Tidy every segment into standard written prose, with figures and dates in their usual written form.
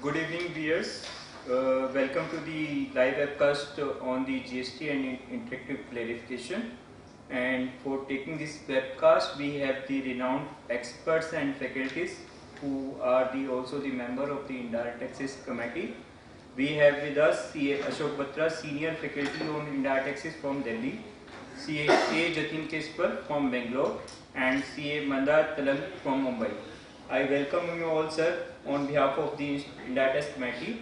Good evening, viewers. Welcome to the live webcast on the GST and interactive clarification. And for taking this webcast, we have the renowned experts and faculties who are also the member of the Indirect Taxes Committee. We have with us CA Ashok Batra, Senior Faculty on Indirect Taxes from Delhi, CA Jatin Kespar from Bangalore, and CA Mandar Talang from Mumbai. I welcome you all, sir, on behalf of the Indirect Tax Committee,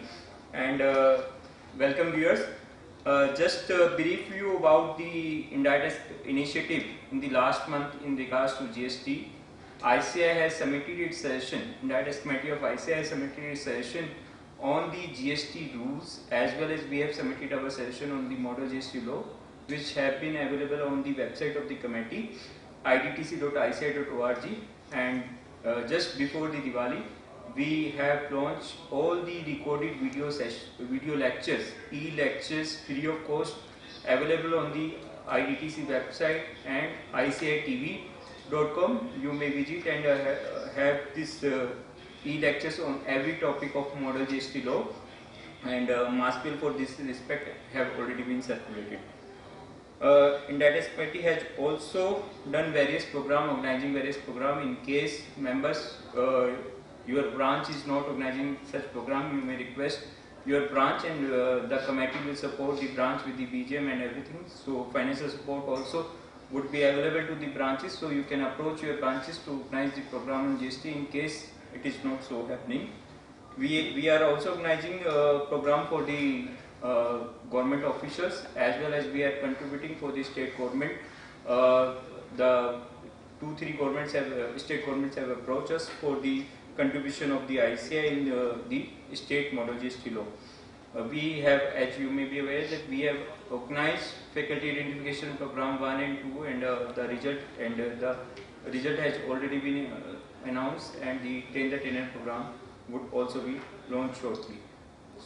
and welcome viewers. Just brief you about the Indirect Tax initiative in the last month in regards to GST. ICAI has submitted its suggestion. Indirect Tax Committee of ICAI has submitted its suggestion on the GST rules, as well as we have submitted our suggestion on the model GST law, which have been available on the website of the committee, idtc.ici.org. And just before the Diwali, we have launched all the recorded video lectures, e-lectures free of cost, available on the IDTC website and icitv.com. You may visit and have this e-lectures on every topic of model GST law, and mass bill for this respect have already been circulated. Indirect Tax Committee has also done various program, organizing various program. In case members, your branch is not organizing such program, you may request your branch, and the committee will support the branch with the BGM and everything. So financial support also would be available to the branches, so you can approach your branches to organize the program on GST in case it is not so happening. We are also organizing a program for the government officials, as well as we are contributing for the state government. The 2-3 governments have state governments have approached us for the contribution of the ICAI in the state model GST law. We have, as you may be aware, that we have organized faculty identification program 1 and 2, and the result has already been announced, and the 10th attendance program would also be launched shortly.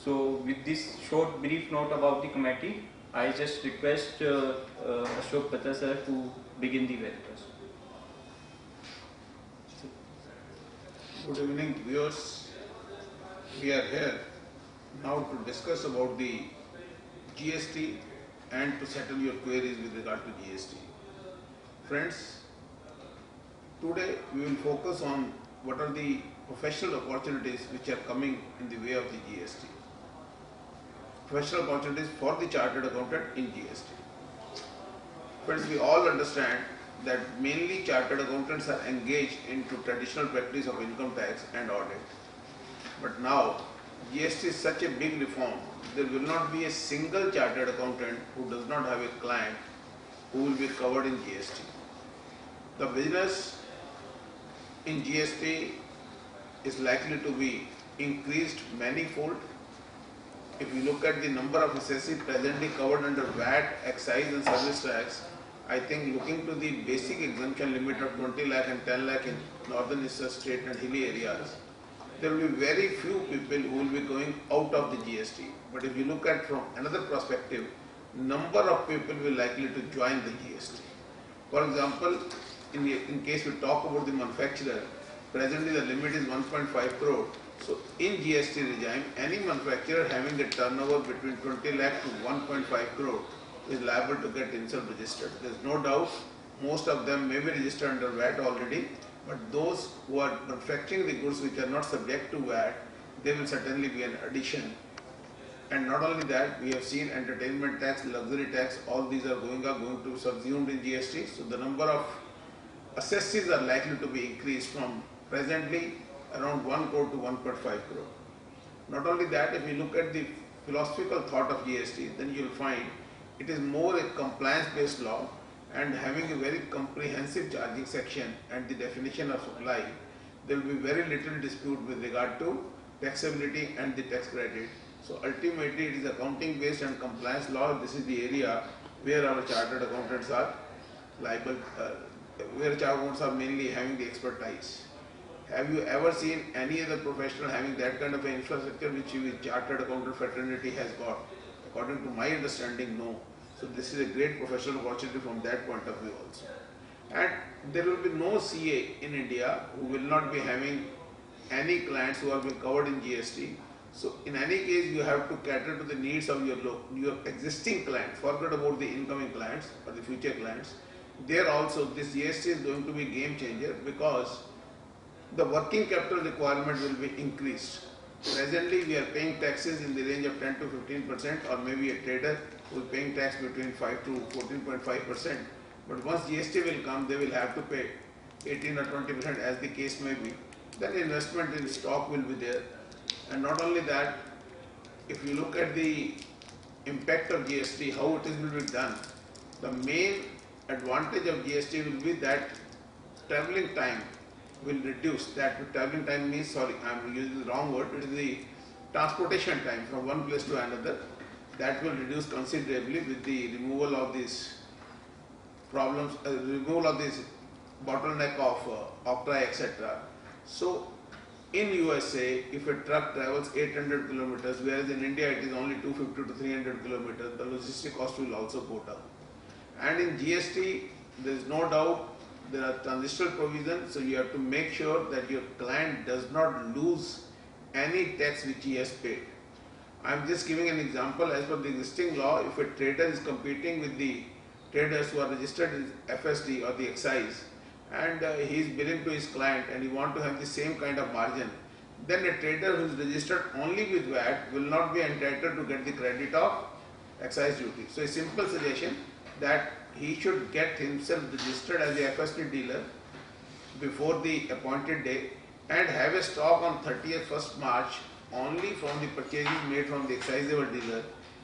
So with this short brief note about the committee, I just request Ashok Batra sir to begin the webcast. Good evening, viewers. We are here now to discuss about the GST and to settle your queries with regard to GST. Friends, today we will focus on what are the professional opportunities which are coming in the way of the GST. Professional opportunities for the chartered accountant in GST. Friends, we all understand that mainly chartered accountants are engaged into traditional practice of income tax and audit. But now, GST is such a big reform, there will not be a single chartered accountant who does not have a client who will be covered in GST. The business in GST is likely to be increased manifold. If you look at the number of assessors presently covered under VAT, excise and service tax, I think looking to the basic exemption limit of 20 lakh and 10 lakh in northern eastern state and hilly areas, there will be very few people who will be going out of the GST. But if you look at from another perspective, number of people will likely to join the GST. For example, in case we talk about the manufacturer, presently the limit is 1.5 crore. So in GST regime, any manufacturer having a turnover between 20 lakh to 1.5 crore is liable to get himself registered. There is no doubt most of them may be registered under VAT already, but those who are manufacturing the goods which are not subject to VAT, they will certainly be an addition. And not only that, we have seen entertainment tax, luxury tax, all these are going to be subsumed in GST. So the number of assessees are likely to be increased from presently around 1 crore to 1.5 crore. Not only that, if you look at the philosophical thought of GST, then you will find it is more a compliance-based law, and having a very comprehensive charging section and the definition of supply, there will be very little dispute with regard to taxability and the tax credit. So ultimately it is accounting based and compliance law. This is the area where our chartered accountants are liable, where chartered accountants are mainly having the expertise. Have you ever seen any other professional having that kind of an infrastructure which the chartered accountant fraternity has got? According to my understanding, no. So this is a great professional opportunity from that point of view also. And there will be no CA in India who will not be having any clients who are being covered in GST. So in any case, you have to cater to the needs of your existing clients. Forget about the incoming clients or the future clients. There also, this GST is going to be a game changer because the working capital requirement will be increased. Presently, we are paying taxes in the range of 10 to 15%, or maybe a trader who is paying tax between 5 to 14.5%. But once GST will come, they will have to pay 18 or 20% as the case may be. Then investment in stock will be there. And not only that, if you look at the impact of GST, how it will be done, the main advantage of GST will be that traveling time will reduce. That traveling time means, sorry, I am using the wrong word, it is the transportation time from one place to another. That will reduce considerably with the removal of these problems, removal of this bottleneck of octroi, etc. So in USA, if a truck travels 800 kilometers, whereas in India it is only 250 to 300 kilometers, the logistic cost will also go down. And in GST, there is no doubt there are transitional provisions, so you have to make sure that your client does not lose any tax which he has paid. I am just giving an example. As per the existing law, if a trader is competing with the traders who are registered as FSD or the excise, and he is billing to his client and he want to have the same kind of margin, then a trader who is registered only with VAT will not be entitled to get the credit of excise duty. So a simple suggestion that he should get himself registered as a FSD dealer before the appointed day and have a stock on 30th 1st March only from the purchases made from the excisable dealer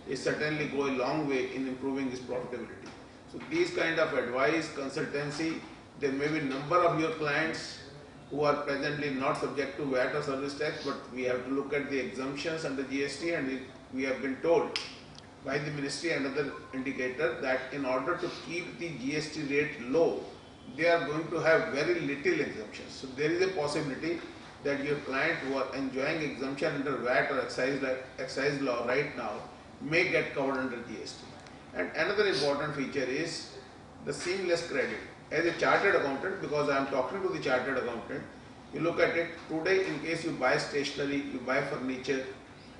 is certainly go a long way in improving his profitability. So these kind of advice, consultancy, there may be number of your clients who are presently not subject to VAT or service tax, but we have to look at the exemptions under GST, and we have been told by the ministry and other indicator that in order to keep the GST rate low, they are going to have very little exemptions. So there is a possibility that your client who are enjoying exemption under VAT or excise law right now may get covered under GST. And another important feature is the seamless credit. As a chartered accountant, because I am talking to the chartered accountant, you look at it today, in case you buy stationery, you buy furniture,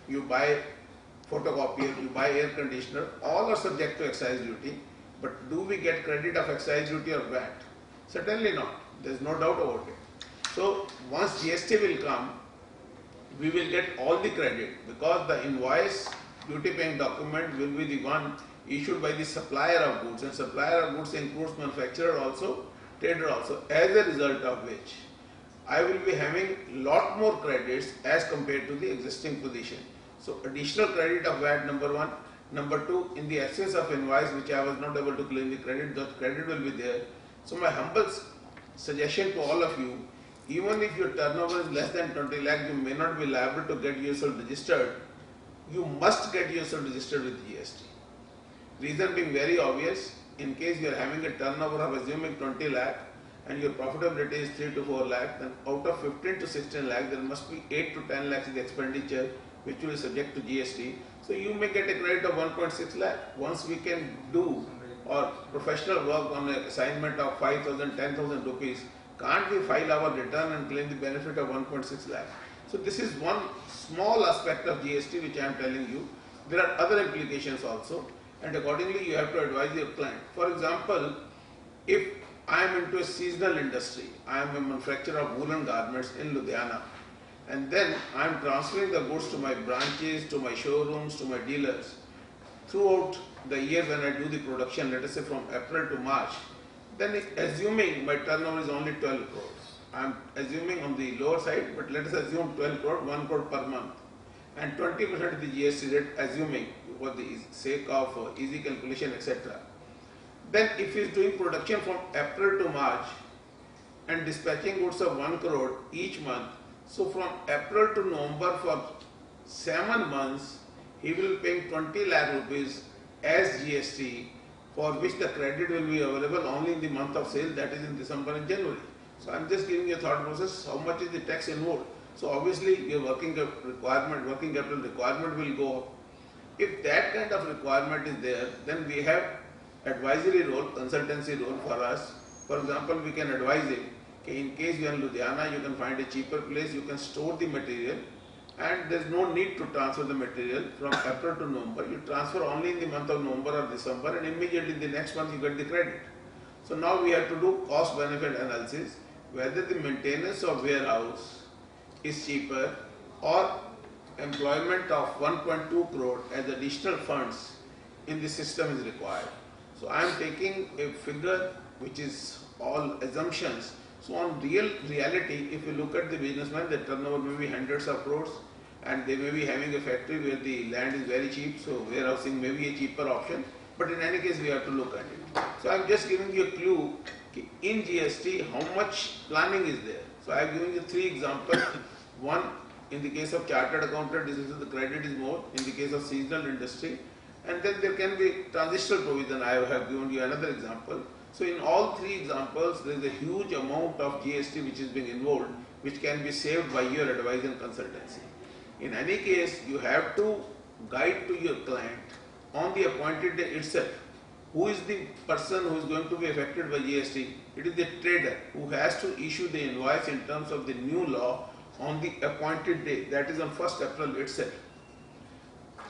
you buy photocopier, you buy air conditioner, all are subject to excise duty. But do we get credit of excise duty or VAT? Certainly not. There is no doubt about it. So once GST will come, we will get all the credit because the invoice, duty paying document will be the one issued by the supplier of goods, and supplier of goods includes manufacturer also, trader also, as a result of which I will be having lot more credits as compared to the existing position. So additional credit of VAT, number one. Number two, in the absence of invoice which I was not able to claim the credit, the credit will be there. So my humble suggestion to all of you, even if your turnover is less than 20 lakh, you may not be liable to get yourself registered. You must get yourself registered with GST. Reason being very obvious, in case you are having a turnover of assuming 20 lakh and your profitability is 3 to 4 lakh, then out of 15 to 16 lakh, there must be 8 to 10 lakhs in the expenditure which will be subject to GST. So you may get a credit of 1.6 lakh. Once we can do or professional work on an assignment of 5,000, 10,000 rupees, can't we file our return and claim the benefit of 1.6 lakh? So this is one small aspect of GST which I am telling you. There are other implications also, and accordingly you have to advise your client. For example, if I am into a seasonal industry, I am a manufacturer of woolen garments in Ludhiana, and then I am transferring the goods to my branches, to my showrooms, to my dealers throughout the year when I do the production, let us say from April to March, then assuming my turnover is only 12 crores. I am assuming on the lower side, but let us assume 12 crore, 1 crore per month, and 20% of the GST rate, assuming for the sake of easy calculation, etc. Then if he is doing production from April to March and dispatching goods of 1 crore each month, so from April to November for 7 months, he will be paying 20 lakh rupees as GST, for which the credit will be available only in the month of sale, that is in December and January. So I am just giving you a thought process, how much is the tax involved. So obviously your working capital requirement will go up. If that kind of requirement is there, then we have advisory role, consultancy role for us. For example, we can advise him, okay, in case you are in Ludhiana, you can find a cheaper place, you can store the material and there is no need to transfer the material from April to November. You transfer only in the month of November or December, and immediately the next month you get the credit. So now we have to do cost benefit analysis, whether the maintenance of warehouse is cheaper or employment of 1.2 crore as additional funds in the system is required. So I am taking a figure which is all assumptions. So on reality, if you look at the businessman, the turnover may be hundreds of crores, and they may be having a factory where the land is very cheap, so warehousing may be a cheaper option. But in any case, we have to look at it. So I am just giving you a clue in GST how much planning is there. So I have given you 3 examples. One, in the case of chartered accountant, this is the credit is more. In the case of seasonal industry, and then there can be transitional provision. I have given you another example. So in all 3 examples, there is a huge amount of GST which is being involved, which can be saved by your advice and consultancy. In any case, you have to guide to your client on the appointed day itself. Who is the person who is going to be affected by GST? It is the trader who has to issue the invoice in terms of the new law on the appointed day, that is on 1st April itself.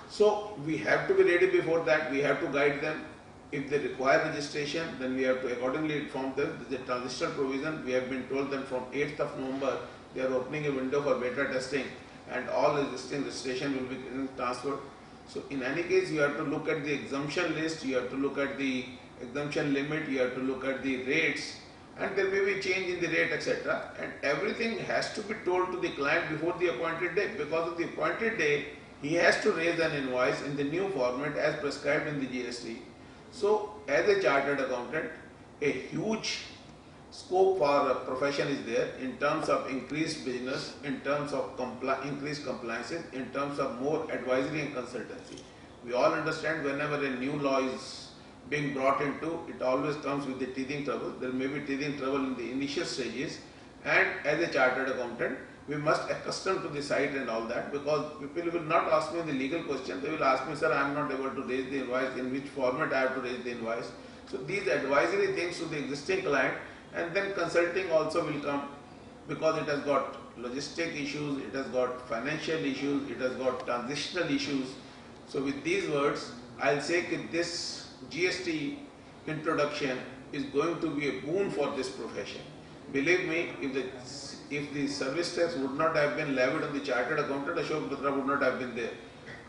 So we have to be ready before that. We have to guide them. If they require registration, then we have to accordingly inform them. There is a transitional provision. We have been told that from 8th of November, they are opening a window for beta testing, and all existing registration will be transferred. So in any case, you have to look at the exemption list, you have to look at the exemption limit, you have to look at the rates, and there may be change in the rate, etc. And everything has to be told to the client before the appointed day. Because of the appointed day, he has to raise an invoice in the new format as prescribed in the GST. So as a chartered accountant, a huge scope for profession is there in terms of increased business, in terms of increased compliances, in terms of more advisory and consultancy. We all understand whenever a new law is being brought into, it always comes with the teething trouble. There may be teething trouble in the initial stages, and as a chartered accountant, we must accustom to the site and all that, because people will not ask me the legal question. They will ask me, sir, I am not able to raise the invoice, in which format I have to raise the invoice. So these advisory things to the existing client, and then consulting also will come, because it has got logistic issues, it has got financial issues, it has got transitional issues. So with these words, I'll say that this GST introduction is going to be a boon for this profession. Believe me, if the service tax would not have been levied on the chartered accountant, Ashok Batra would not have been there.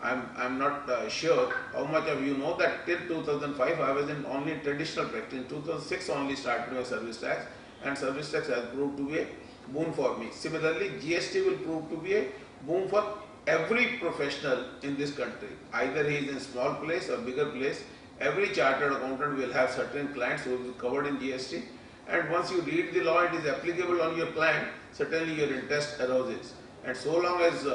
I'm not sure how much of you know that till 2005 I was in only traditional practice. In 2006 only started my service tax, and service tax has proved to be a boon for me. Similarly, GST will prove to be a boon for every professional in this country. Either he is in small place or bigger place, every chartered accountant will have certain clients who will be covered in GST. And once you read the law, it is applicable on your client, certainly your interest arises. And so long as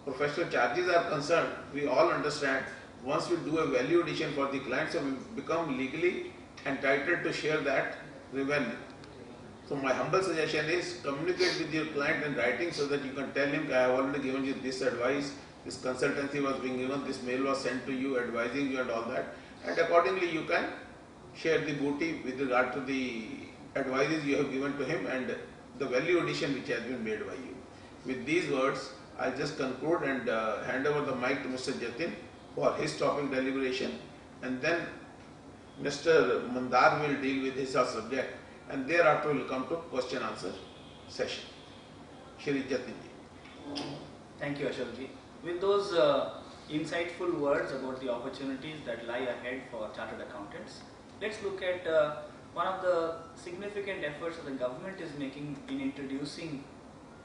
professional charges are concerned, we all understand once we do a value addition for the client, so we become legally entitled to share that revenue. So my humble suggestion is communicate with your client in writing so that you can tell him, I have already given you this advice, this consultancy was being given, this mail was sent to you advising you and all that, and accordingly you can share the booty with regard to the advices you have given to him and the value addition which has been made by you. With these words, I'll just conclude and hand over the mic to Mr. Jatin for his topic deliberation, and then Mr. Mandar will deal with his subject, and thereafter will come to question answer session. Shri Jatin ji. Thank you, Ashok ji. With those insightful words about the opportunities that lie ahead for chartered accountants, let's look at one of the significant efforts that the government is making in introducing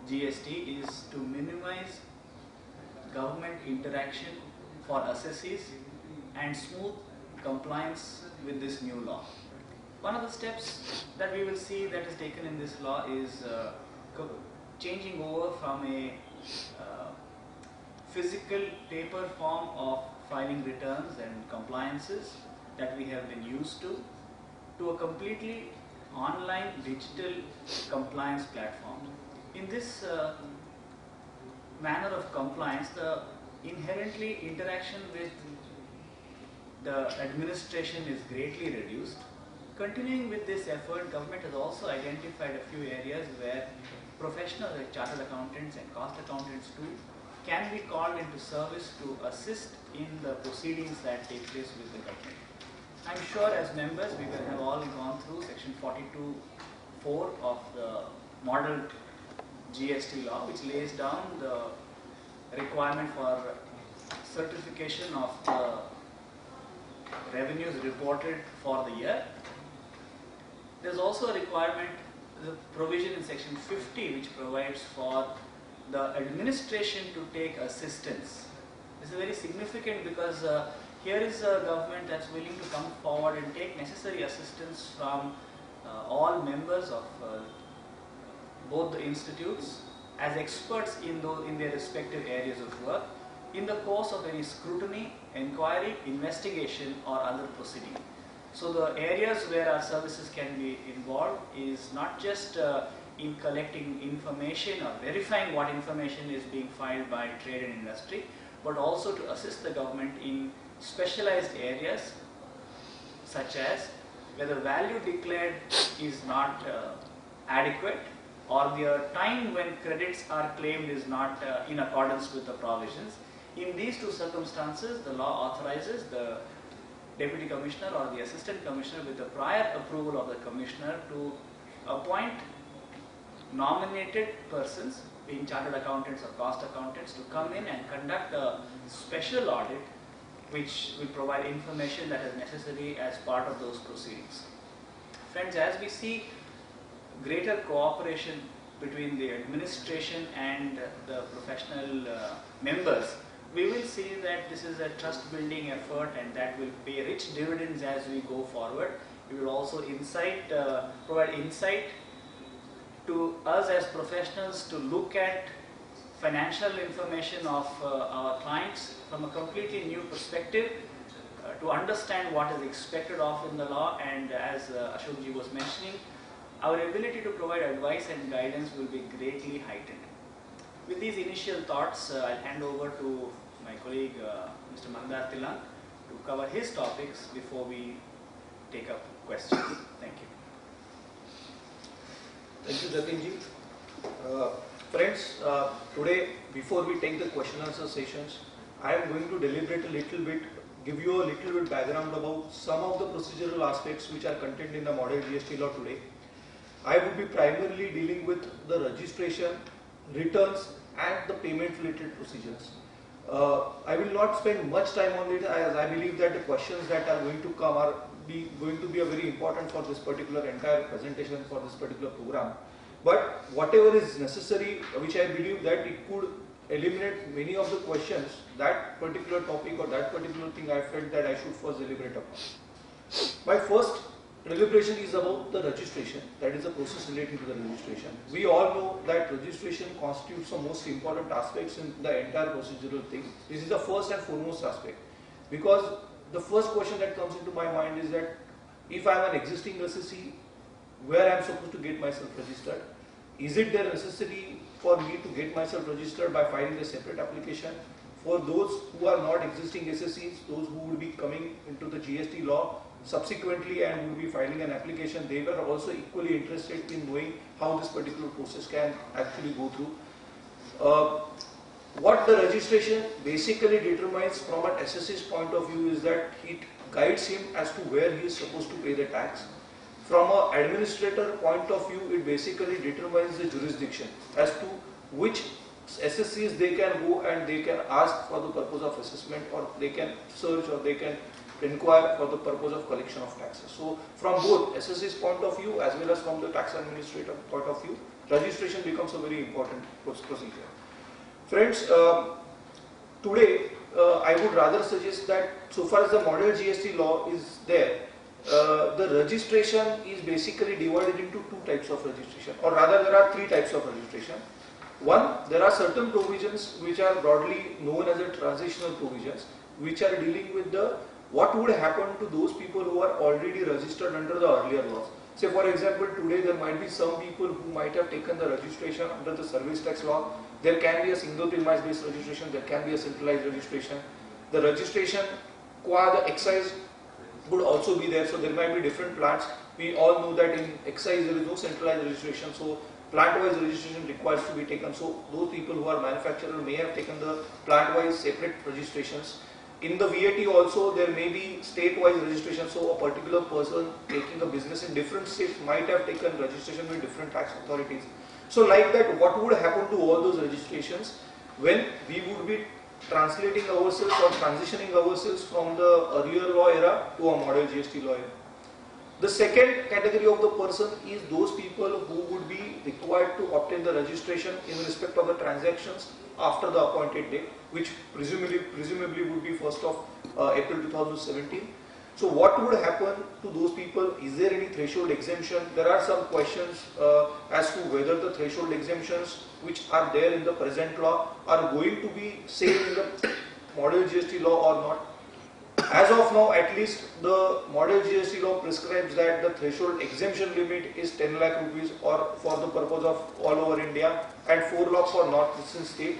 GST is to minimize government interaction for assessees and smooth compliance with this new law. One of the steps that we will see that is taken in this law is changing over from a physical paper form of filing returns and compliances that we have been used to a completely online digital compliance platform. In this manner of compliance, the inherently interaction with the administration is greatly reduced, continuing with this effort, government has also identified a few areas where professionals like chartered accountants and cost accountants too can be called into service to assist in the proceedings that take place with the government. I'm sure as members we will have all gone through section 42(4) of the model GST law, which lays down the requirement for certification of the revenues reported for the year. There's also a requirement, the provision in section 50, which provides for the administration to take assistance. This is very significant because here is a government that's willing to come forward and take necessary assistance from all members of both the institutes as experts in their respective areas of work in the course of any scrutiny, inquiry, investigation or other proceeding. So the areas where our services can be involved is not just in collecting information or verifying what information is being filed by trade and industry, but also to assist the government in specialized areas such as where the value declared is not adequate or the time when credits are claimed is not in accordance with the provisions. In these two circumstances, the law authorizes the Deputy Commissioner or the Assistant Commissioner with the prior approval of the Commissioner to appoint nominated persons, being chartered accountants or cost accountants, to come in and conduct a special audit which will provide information that is necessary as part of those proceedings. Friends, as we see greater cooperation between the administration and the professional members, we will see that this is a trust building effort and that will pay rich dividends as we go forward. It will also provide insight to us as professionals to look at financial information of our clients from a completely new perspective, to understand what is expected of in the law, and as Ashok ji was mentioning, our ability to provide advice and guidance will be greatly heightened. With these initial thoughts, I'll hand over to my colleague Mr. Mandar Tilang to cover his topics before we take up questions. Thank you. Thank you, Jatin ji. Friends, today before we take the question answer sessions, I am going to deliberate a little bit, give you a little bit background about some of the procedural aspects which are contained in the model GST law today. I would be primarily dealing with the registration, returns and the payment related procedures. I will not spend much time on it as I believe that the questions that are going to come are going to be a very important for this particular entire presentation for this particular program. But whatever is necessary, which I believe that it could eliminate many of the questions, that particular topic or that particular thing I felt that I should first deliberate upon. My first deliberation is about the registration, that is the process relating to the registration. We all know that registration constitutes the most important aspects in the entire procedural thing. This is the first and foremost aspect, because the first question that comes into my mind is that if I am an existing assessee, where I am supposed to get myself registered? Is it there necessary for me to get myself registered by filing a separate application? For those who are not existing assessees, those who will be coming into the GST law subsequently and will be filing an application, they were also equally interested in knowing how this particular process can actually go through. What the registration basically determines from an assessee's point of view is that it guides him as to where he is supposed to pay the tax. From an administrator point of view, it basically determines the jurisdiction as to which assessees they can go and they can ask for the purpose of assessment, or they can search, or they can inquire for the purpose of collection of taxes. So from both assessee's point of view as well as from the tax administrator point of view, registration becomes a very important procedure. Friends, today I would rather suggest that so far as the model GST law is there, the registration is basically divided into two types of registration, or rather there are three types of registration. One, there are certain provisions which are broadly known as the transitional provisions, which are dealing with the what would happen to those people who are already registered under the earlier laws. Say for example, today there might be some people who might have taken the registration under the service tax law. There can be a single premise based registration, there can be a centralized registration. The registration qua the excise would also be there. So there might be different plants. We all know that in excise there is no centralized registration, so plant-wise registration requires to be taken. So those people who are manufacturers may have taken the plant-wise separate registrations. In the VAT also there may be state-wise registration. So a particular person taking a business in different states might have taken registration with different tax authorities. So like that, what would happen to all those registrations when we would be translating ourselves or transitioning ourselves from the earlier law era to a model GST law era? The second category of the person is those people who would be required to obtain the registration in respect of the transactions after the appointed date, which presumably would be 1st of April 2017. So what would happen to those people? Is there any threshold exemption? There are some questions as to whether the threshold exemptions which are there in the present law are going to be same in the model GST law or not. As of now, at least the model GST law prescribes that the threshold exemption limit is 10 lakh rupees or for the purpose of all over India and 4 lakh for northeastern state.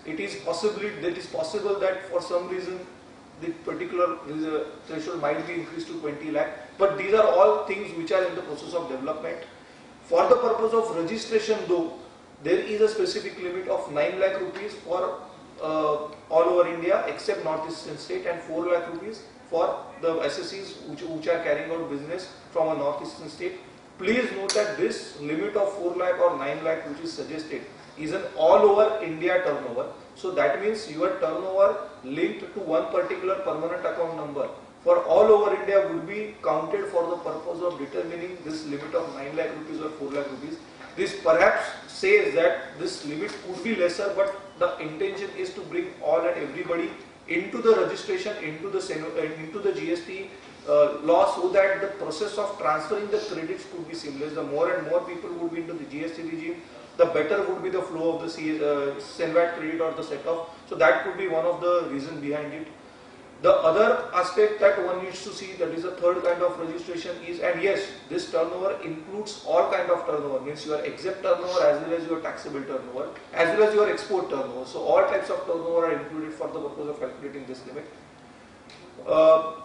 It is possible that for some reason the particular threshold might be increased to 20 lakh, but these are all things which are in the process of development. For the purpose of registration though, there is a specific limit of 9 lakh rupees for all over India except northeastern state and 4 lakh rupees for the SSEs which are carrying out business from a northeastern state. Please note that this limit of 4 lakh or 9 lakh which is suggested is an all over India turnover. So that means your turnover linked to one particular permanent account number for all over India would be counted for the purpose of determining this limit of 9 lakh rupees or 4 lakh rupees. This perhaps says that this limit could be lesser, but the intention is to bring all and everybody into the registration, into the GST law, so that the process of transferring the credits could be seamless. The more and more people would be into the GST regime, the better would be the flow of the CENVAT credit or the set-off. So that could be one of the reasons behind it. The other aspect that one needs to see, that is the third kind of registration is, and yes, this turnover includes all kind of turnover, means your exempt turnover as well as your taxable turnover, as well as your export turnover. So all types of turnover are included for the purpose of calculating this limit.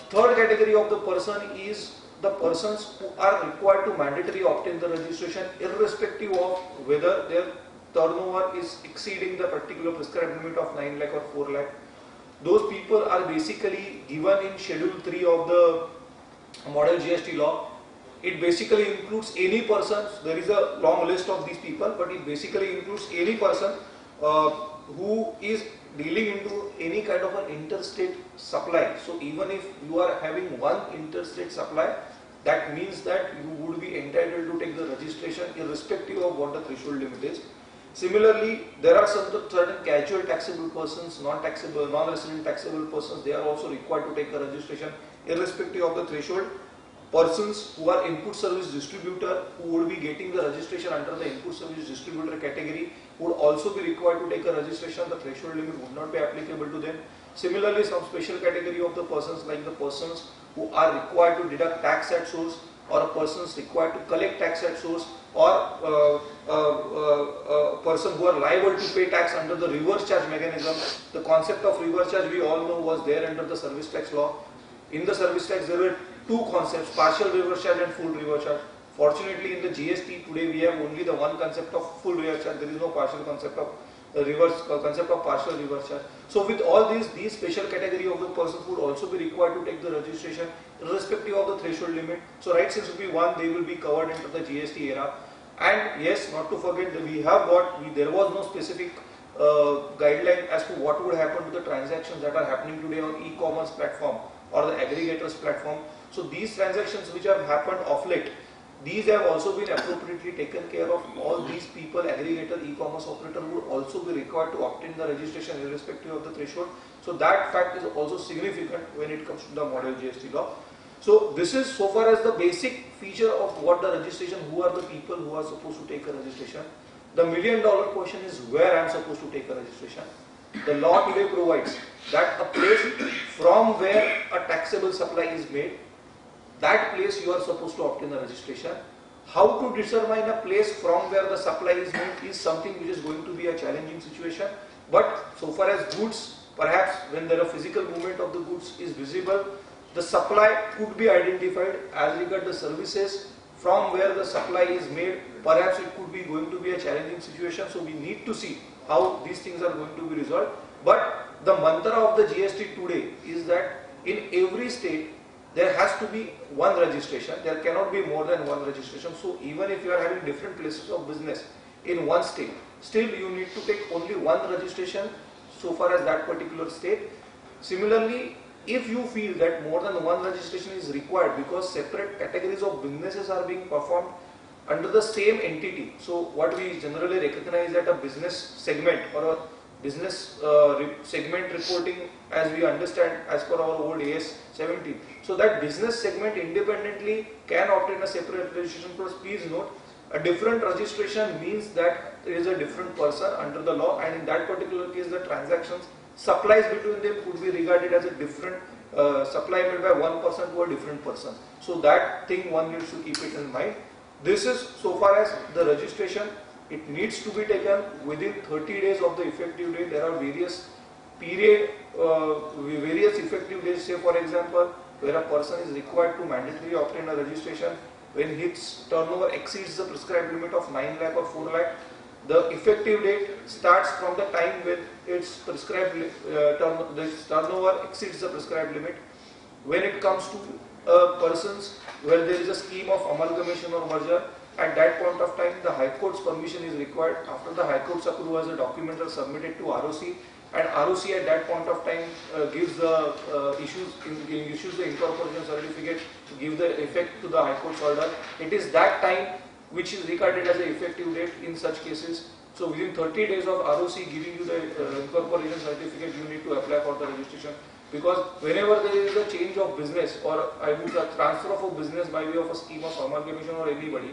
Third category of the person is the persons who are required to mandatorily obtain the registration irrespective of whether their turnover is exceeding the particular prescribed limit of 9 lakh or 4 lakh. Those people are basically given in Schedule 3 of the model GST law. It basically includes any person. There is a long list of these people, but it basically includes any person who is dealing into any kind of an interstate supply. So even if you are having one interstate supply, that means that you would be entitled to take the registration irrespective of what the threshold limit is. Similarly, there are certain casual taxable persons, non-resident taxable persons, they are also required to take the registration irrespective of the threshold. Persons who are input service distributor, who would be getting the registration under the input service distributor category, would also be required to take a registration. The threshold limit would not be applicable to them. Similarly, some special category of the persons, like the persons who are required to deduct tax at source, or persons required to collect tax at source, or person who are liable to pay tax under the reverse charge mechanism. The concept of reverse charge we all know was there under the service tax law. In the service tax there were two concepts, partial reverse charge and full reverse charge. Fortunately in the GST today we have only the one concept of full reverse charge. There is no partial concept of partial reverse charge. So with all these special category of the persons would also be required to take the registration irrespective of the threshold limit. So right since V1 they will be covered into the GST era. And yes, not to forget that there was no specific guideline as to what would happen to the transactions that are happening today on e-commerce platform or the aggregators platform. So these transactions which have happened of late, these have also been appropriately taken care of. All these people, aggregator, e-commerce operator, would also be required to obtain the registration irrespective of the threshold. So that fact is also significant when it comes to the model GST law. So this is so far as the basic feature of what the registration, who are the people who are supposed to take a registration. The million-dollar question is where I am supposed to take a registration. The law today provides that a place from where a taxable supply is made, that place you are supposed to obtain the registration. How to determine a place from where the supply is made is something which is going to be a challenging situation. But so far as goods, perhaps when there are physical movement of the goods is visible, The supply could be identified as regard the services from where the supply is made. Perhaps it could be going to be a challenging situation, so we need to see how these things are going to be resolved. But the mantra of the GST today is that in every state there has to be one registration. There cannot be more than one registration. So even if you are having different places of business in one state, still you need to take only one registration so far as that particular state. Similarly, if you feel that more than one registration is required because separate categories of businesses are being performed under the same entity, so what we generally recognize that a business segment or a business segment reporting as we understand as per our old AS 17. So that business segment independently can obtain a separate registration, but please note a different registration means that there is a different person under the law, and in that particular case the transactions supplies between them could be regarded as a different supply made by one person to a different person. So that thing one needs to keep it in mind. This is so far as the registration. It needs to be taken within 30 days of the effective date. There are various various effective days. Say for example, where a person is required to mandatorily obtain a registration when his turnover exceeds the prescribed limit of 9 lakh or 4 lakh. The effective date starts from the time when its prescribed the turnover exceeds the prescribed limit. When it comes to persons where there is a scheme of amalgamation or merger, at that point of time the High Court's permission is required. After the High Court's approval, the documents are submitted to ROC, and ROC at that point of time gives the issues the incorporation certificate to give the effect to the High Court's order. It is that time which is regarded as an effective date in such cases. So within 30 days of ROC giving you the incorporation certificate, you need to apply for the registration, because whenever there is a change of business or I would say transfer of a business by way of a scheme of amalgamation or anybody,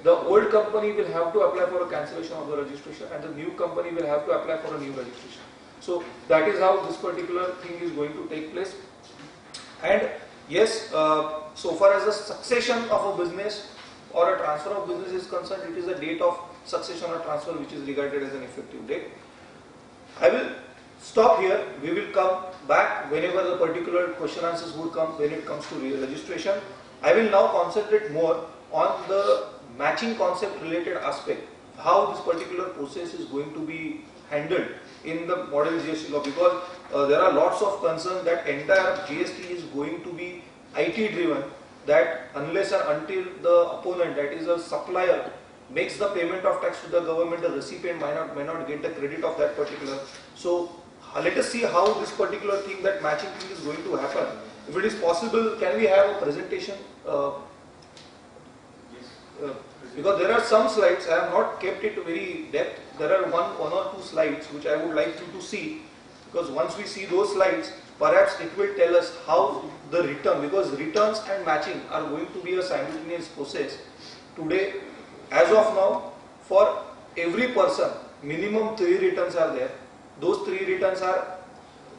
the old company will have to apply for a cancellation of the registration and the new company will have to apply for a new registration. So that is how this particular thing is going to take place. And yes, so far as the succession of a business or a transfer of business is concerned, it is the date of succession or transfer which is regarded as an effective date. I will stop here. We will come back whenever the particular question answers would come when it comes to registration. I will now concentrate more on the matching concept related aspect, how this particular process is going to be handled in the model GST law, because there are lots of concern that entire GST is going to be IT driven, that unless and until the opponent, that is a supplier, makes the payment of tax to the government, the recipient may not get the credit of that particular. So let us see how this particular thing, that matching thing is going to happen. If it is possible, can we have a presentation? Because there are some slides, I have not kept it very depth. There are one or two slides which I would like you to see, because once we see those slides, perhaps it will tell us how the return, because returns and matching are going to be a simultaneous process. Today, as of now, for every person, minimum 3 returns are there. Those 3 returns are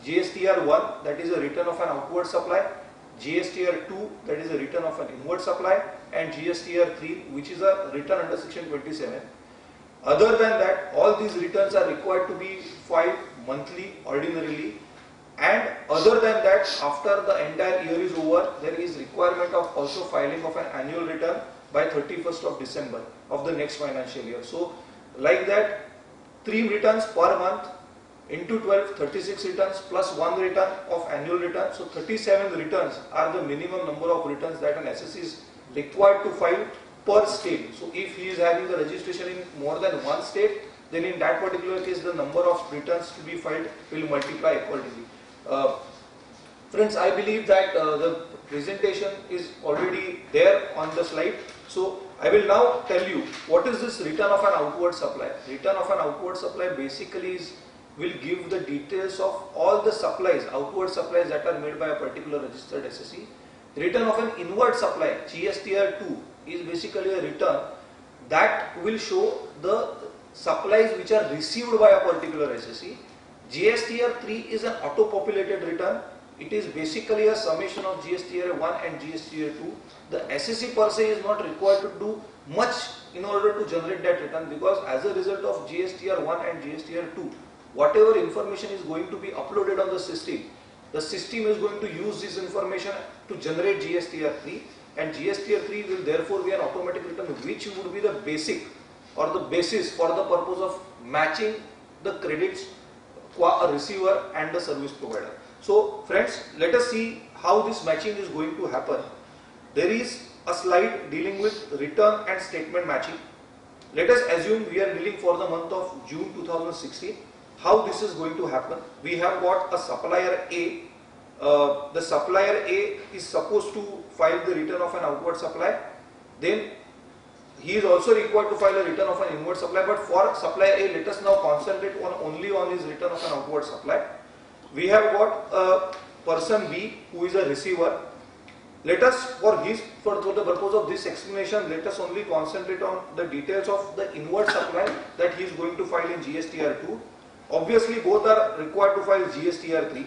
GSTR 1, that is a return of an outward supply, GSTR 2, that is a return of an inward supply, and GSTR 3, which is a return under section 27. Other than that, all these returns are required to be filed monthly, ordinarily, and other than that, after the entire year is over, there is requirement of also filing of an annual return by 31st of December of the next financial year. So, like that, 3 returns per month into 12, 36 returns plus 1 return of annual return. So 37 returns are the minimum number of returns that an assessee is required to file per state. So if he is having the registration in more than one state, then in that particular case the number of returns to be filed will multiply accordingly. Friends, I believe that the presentation is already there on the slide. So I will now tell you what is this return of an outward supply. Return of an outward supply basically will give the details of all the supplies, outward supplies that are made by a particular registered assessee. Return of an inward supply, GSTR 2, is basically a return that will show the supplies which are received by a particular assessee. GSTR 3 is an auto-populated return. It is basically a summation of GSTR 1 and GSTR 2. The assessee per se is not required to do much in order to generate that return, because as a result of GSTR 1 and GSTR 2, whatever information is going to be uploaded on the system, the system is going to use this information to generate GSTR3, and GSTR3 will therefore be an automatic return which would be the basic or the basis for the purpose of matching the credits qua a receiver and the service provider. So friends, let us see how this matching is going to happen. There is a slide dealing with return and statement matching. Let us assume we are dealing for the month of June 2016. How this is going to happen? We have got a supplier A. The supplier A is supposed to file the return of an outward supply. Then he is also required to file a return of an inward supply. But for supplier A, let us now concentrate only on his return of an outward supply. We have got a person B who is a receiver. Let us, for the purpose of this explanation, let us only concentrate on the details of the inward supply that he is going to file in GSTR2. Obviously, both are required to file GSTR3.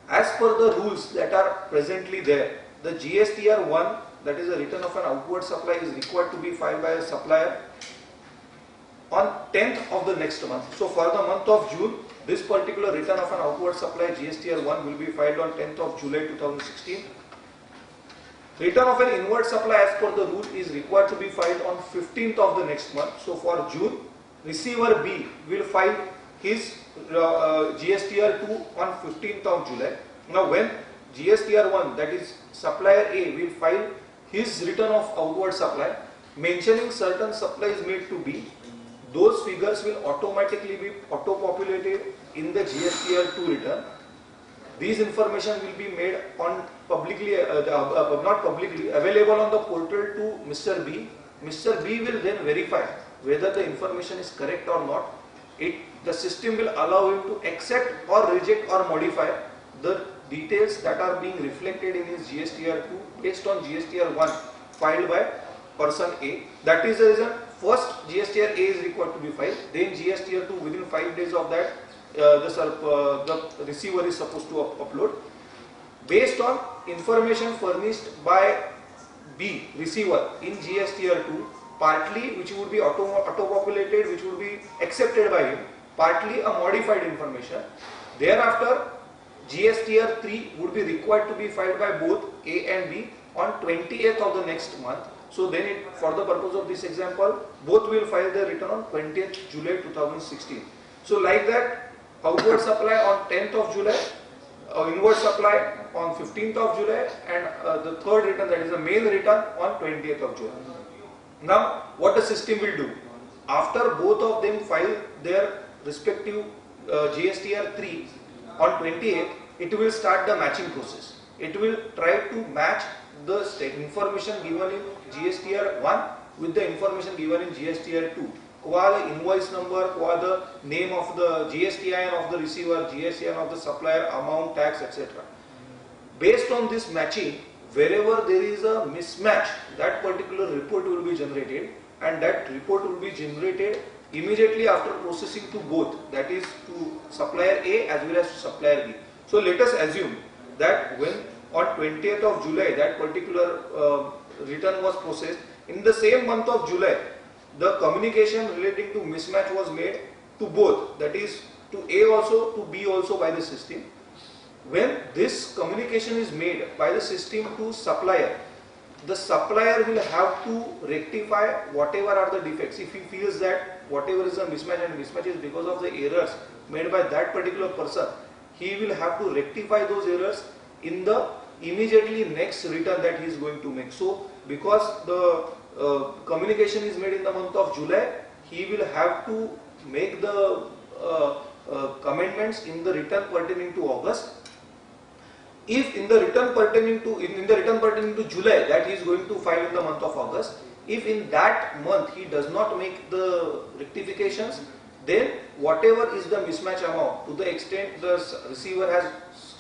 As per the rules that are presently there, the GSTR1, that is a return of an outward supply, is required to be filed by a supplier on 10th of the next month. So for the month of June, this particular return of an outward supply GSTR1 will be filed on 10th of July 2016. Return of an inward supply as per the rule is required to be filed on 15th of the next month. So for June, receiver B will file his GSTR2 on 15th of July. Now when GSTR1, that is supplier A, will file his return of outward supply mentioning certain supplies made to B, those figures will automatically be auto-populated in the GSTR2 return. These information will be made on publicly, not publicly, available on the portal to Mr. B. Mr. B will then verify whether the information is correct or not. The system will allow him to accept or reject or modify the details that are being reflected in his GSTR2 based on GSTR1 filed by person A. That is the reason first GSTR A is required to be filed, then GSTR2 within 5 days of that the receiver is supposed to upload based on information furnished by B, receiver, in GSTR2, partly which would be auto-populated, which would be accepted by him, partly a modified information. Thereafter, GSTR3 would be required to be filed by both A and B on 20th of the next month. So then for the purpose of this example, both will file their return on 20th July 2016. So like that, outward supply on 10th of July, inward supply on 15th of July, and the third return, that is a mail return, on 20th of July. Now, what the system will do? After both of them file their respective GSTR3 on 28th, it will start the matching process. It will try to match the information given in GSTR1 with the information given in GSTR2. Qua the invoice number, qua the name of the GSTIN of the receiver, GSTIN of the supplier, amount, tax, etc. Based on this matching, wherever there is a mismatch, that particular report will be generated, and that report will be generated immediately after processing to both, that is to supplier A as well as to supplier B. So let us assume that when on 20th of July that particular return was processed, in the same month of July, the communication relating to mismatch was made to both, that is to A also, to B also by the system. When this communication is made by the system to supplier, the supplier will have to rectify whatever are the defects. If he feels that whatever is a mismatch and mismatch is because of the errors made by that particular person, he will have to rectify those errors in the immediately next return that he is going to make. So because the communication is made in the month of July, he will have to make the amendments in the return pertaining to August. If in the return pertaining to July that he is going to file in the month of August, if in that month he does not make the rectifications, then whatever is the mismatch amount, to the extent the receiver has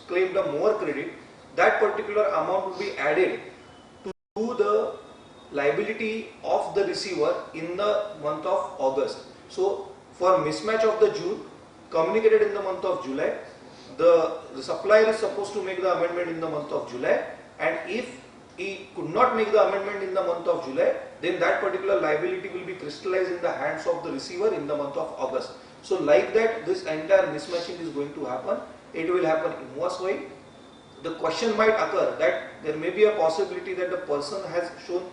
claimed a more credit, that particular amount will be added to the liability of the receiver in the month of August. So for mismatch of the June communicated in the month of July, the supplier is supposed to make the amendment in the month of July, and if he could not make the amendment in the month of July, then that particular liability will be crystallized in the hands of the receiver in the month of August. So like that, this entire mismatching is going to happen it will happen invoice wise. The question might occur that there may be a possibility that the person has shown,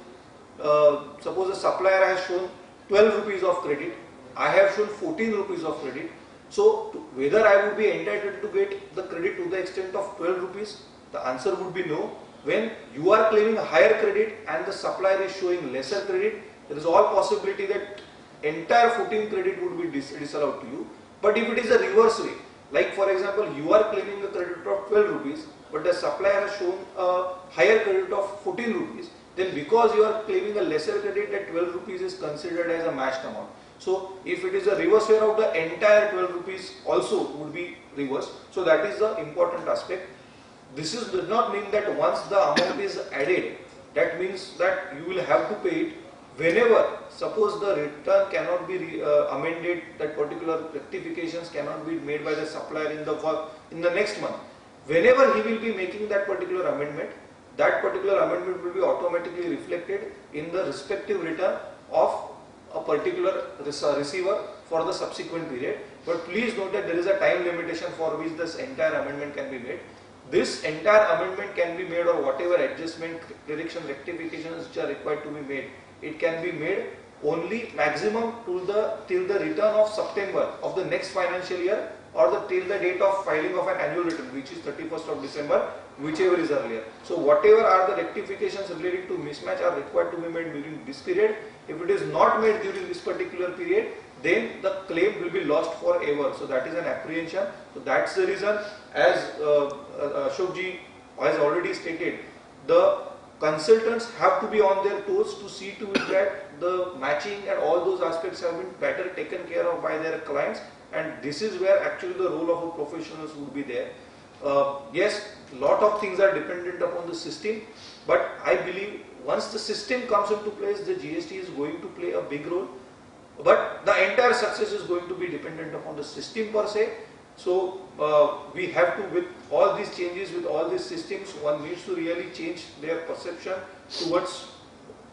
suppose the supplier has shown 12 rupees of credit, I have shown 14 rupees of credit. So whether I would be entitled to get the credit to the extent of 12 rupees, the answer would be no. When you are claiming a higher credit and the supplier is showing lesser credit, there is all possibility that entire 14 credit would be disallowed to you. But if it is a reverse way, like for example, you are claiming a credit of 12 rupees, but the supplier has shown a higher credit of 14 rupees, then because you are claiming a lesser credit, that 12 rupees is considered as a matched amount. So if it is a reverse way out, the entire 12 rupees also would be reversed. So that is the important aspect. This does not mean that once the amount is added, that means that you will have to pay it whenever, suppose the return cannot be amended, that particular rectifications cannot be made by the supplier in the next month. Whenever he will be making that particular amendment will be automatically reflected in the respective return of a particular receiver for the subsequent period. But please note that there is a time limitation for which this entire amendment can be made. This entire amendment can be made, or whatever adjustment, correction, rectifications which are required to be made, it can be made only maximum till the return of September of the next financial year, or till the date of filing of an annual return, which is 31st of December, whichever is earlier. So whatever are the rectifications relating to mismatch are required to be made during this period. If it is not made during this particular period, then the claim will be lost forever. So that is an apprehension. So that's the reason, as Ashok ji has already stated, the consultants have to be on their toes to see to it that the matching and all those aspects have been better taken care of by their clients, and this is where actually the role of a professionals would be there. Yes, lot of things are dependent upon the system, but I believe once the system comes into place, the GST is going to play a big role. But the entire success is going to be dependent upon the system per se. So we have to, with all these changes, with all these systems, one needs to really change their perception towards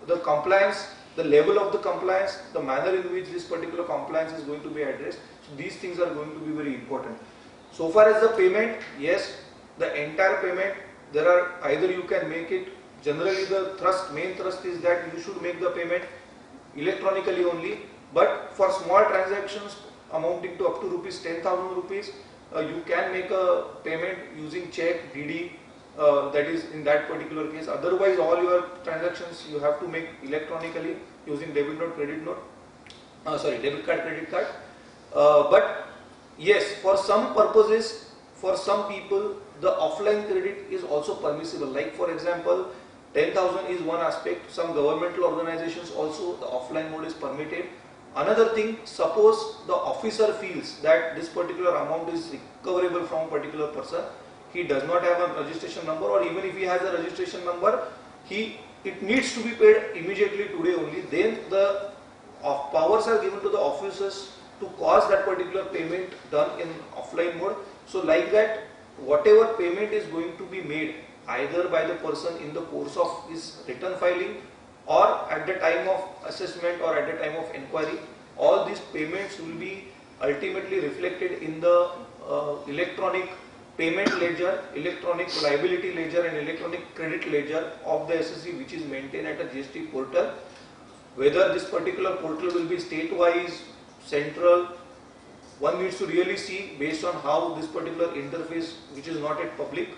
the compliance, the level of the compliance, the manner in which this particular compliance is going to be addressed. So these things are going to be very important. So far as the payment, yes, the entire payment, there are either you can make it, generally the main thrust is that you should make the payment electronically only, but for small transactions amounting to up to rupees 10,000 rupees, you can make a payment using check, DD, that is in that particular case. Otherwise all your transactions you have to make electronically using debit note, credit note, debit card, credit card. But yes, for some purposes, for some people, the offline credit is also permissible. Like for example, 10,000 is one aspect. Some governmental organizations also, the offline mode is permitted. Another thing, suppose the officer feels that this particular amount is recoverable from a particular person, he does not have a registration number, or even if he has a registration number, it needs to be paid immediately today only, then the powers are given to the officers to cause that particular payment done in offline mode. So like that, whatever payment is going to be made either by the person in the course of his return filing or at the time of assessment or at the time of inquiry, all these payments will be ultimately reflected in the electronic payment ledger, electronic liability ledger and electronic credit ledger of the SSC, which is maintained at a GST portal. Whether this particular portal will be state-wise, central, one needs to really see based on how this particular interface, which is not yet public,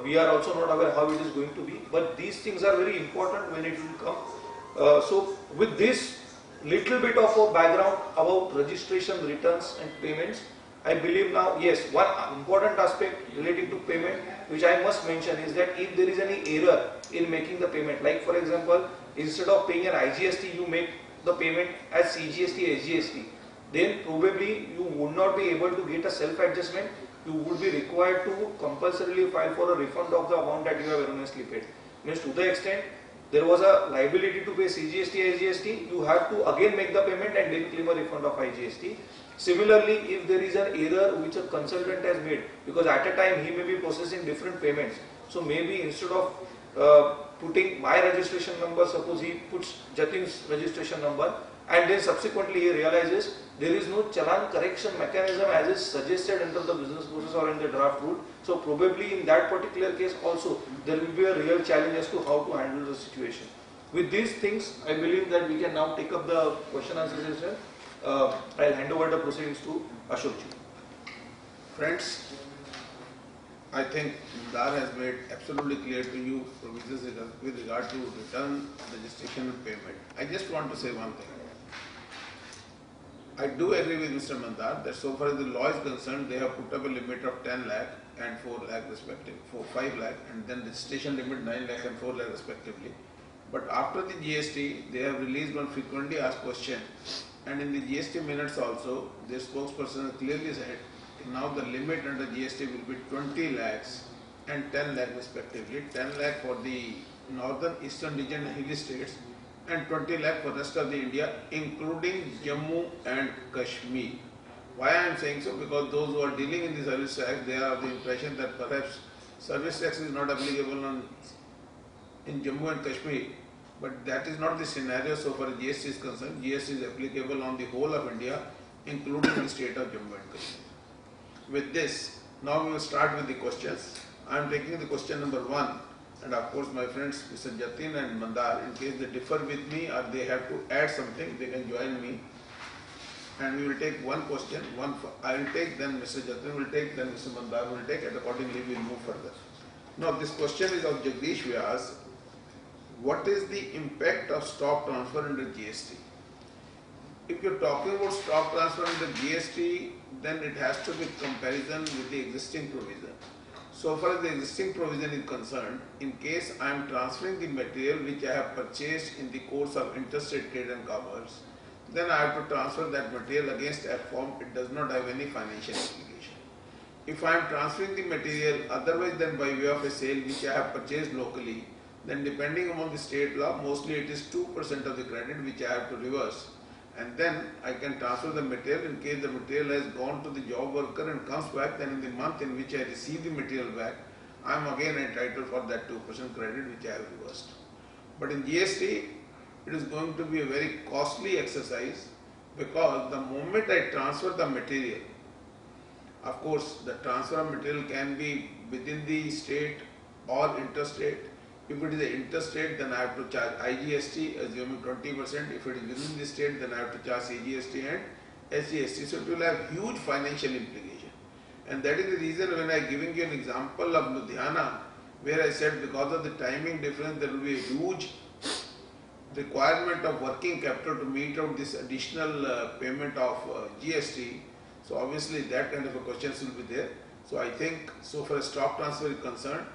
we are also not aware how it is going to be, but these things are very important when it will come. So with this little bit of a background about registration, returns and payments, I believe now, yes, one important aspect relating to payment which I must mention is that if there is any error in making the payment, like for example, instead of paying an IGST, you make the payment as CGST, SGST, then probably you would not be able to get a self-adjustment. You would be required to compulsorily file for a refund of the amount that you have erroneously paid. Means to the extent there was a liability to pay CGST, SGST, you have to again make the payment and then claim a refund of IGST. Similarly, if there is an error which a consultant has made, because at a time he may be processing different payments, so maybe instead of putting my registration number, suppose he puts Jatin's registration number, and then subsequently he realizes there is no challan correction mechanism as is suggested under the business process or in the draft rule. So probably in that particular case also there will be a real challenge as to how to handle the situation. With these things, I believe that we can now take up the question answer session. I'll hand over the proceedings to Ashok ji. Friends, I think Mandar has made absolutely clear to you provisions with regard to return, registration and payment. I just want to say one thing. I do agree with Mr. Mandar that so far as the law is concerned, they have put up a limit of 10 lakh and 4 lakh respectively, 5 lakh, and then registration limit 9 lakh and 4 lakh respectively. But after the GST, they have released one frequently asked question, and in the GST minutes also, their spokesperson clearly said now the limit under GST will be 20 lakhs and 10 lakh respectively. 10 lakh for the northern, eastern region and hilly states, and 20 lakh for rest of the India, including Jammu and Kashmir. Why I am saying so? Because those who are dealing in the service tax, they have the impression that perhaps service tax is not applicable in Jammu and Kashmir. But that is not the scenario so far as GST is concerned. GST is applicable on the whole of India, including the state of Jammu and Kashmir. With this, now we will start with the questions. I am taking the question number 1, and of course my friends Mr. Jatin and Mandar, in case they differ with me or they have to add something, they can join me. And we will take one question, I will take, then Mr. Jatin will take, then Mr. Mandar will take, and accordingly we will move further. Now this question is of Jagdish Vyas. What is the impact of stock transfer under GST? If you are talking about stock transfer under GST, then it has to be comparison with the existing provision. So far as the existing provision is concerned, in case I am transferring the material which I have purchased in the course of interstate trade and commerce, then I have to transfer that material against F form. It does not have any financial implication. If I am transferring the material otherwise than by way of a sale which I have purchased locally, then depending upon the state law, mostly it is 2% of the credit which I have to reverse. And then I can transfer the material. In case the material has gone to the job worker and comes back, then in the month in which I receive the material back, I am again entitled for that 2% credit which I have reversed. But in GST, it is going to be a very costly exercise, because the moment I transfer the material, of course the transfer of material can be within the state or interstate. If it is an interstate, then I have to charge IGST, assuming 20%. If it is within the state, then I have to charge CGST and SGST. So it will have huge financial implication. And that is the reason when I am giving you an example of Ludhiana, where I said because of the timing difference, there will be a huge requirement of working capital to meet out this additional payment of GST. So obviously that kind of a question will be there. So I think so far as stock transfer is concerned,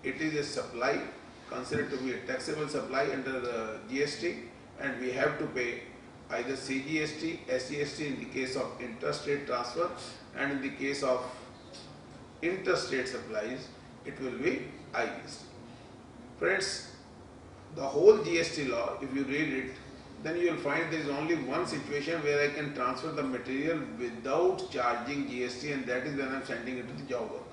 it is a supply considered to be a taxable supply under the GST, and we have to pay either CGST, SGST in the case of interstate transfer, and in the case of interstate supplies, it will be IGST. Friends, the whole GST law, if you read it, then you will find there is only one situation where I can transfer the material without charging GST, and that is when I am sending it to the job worker.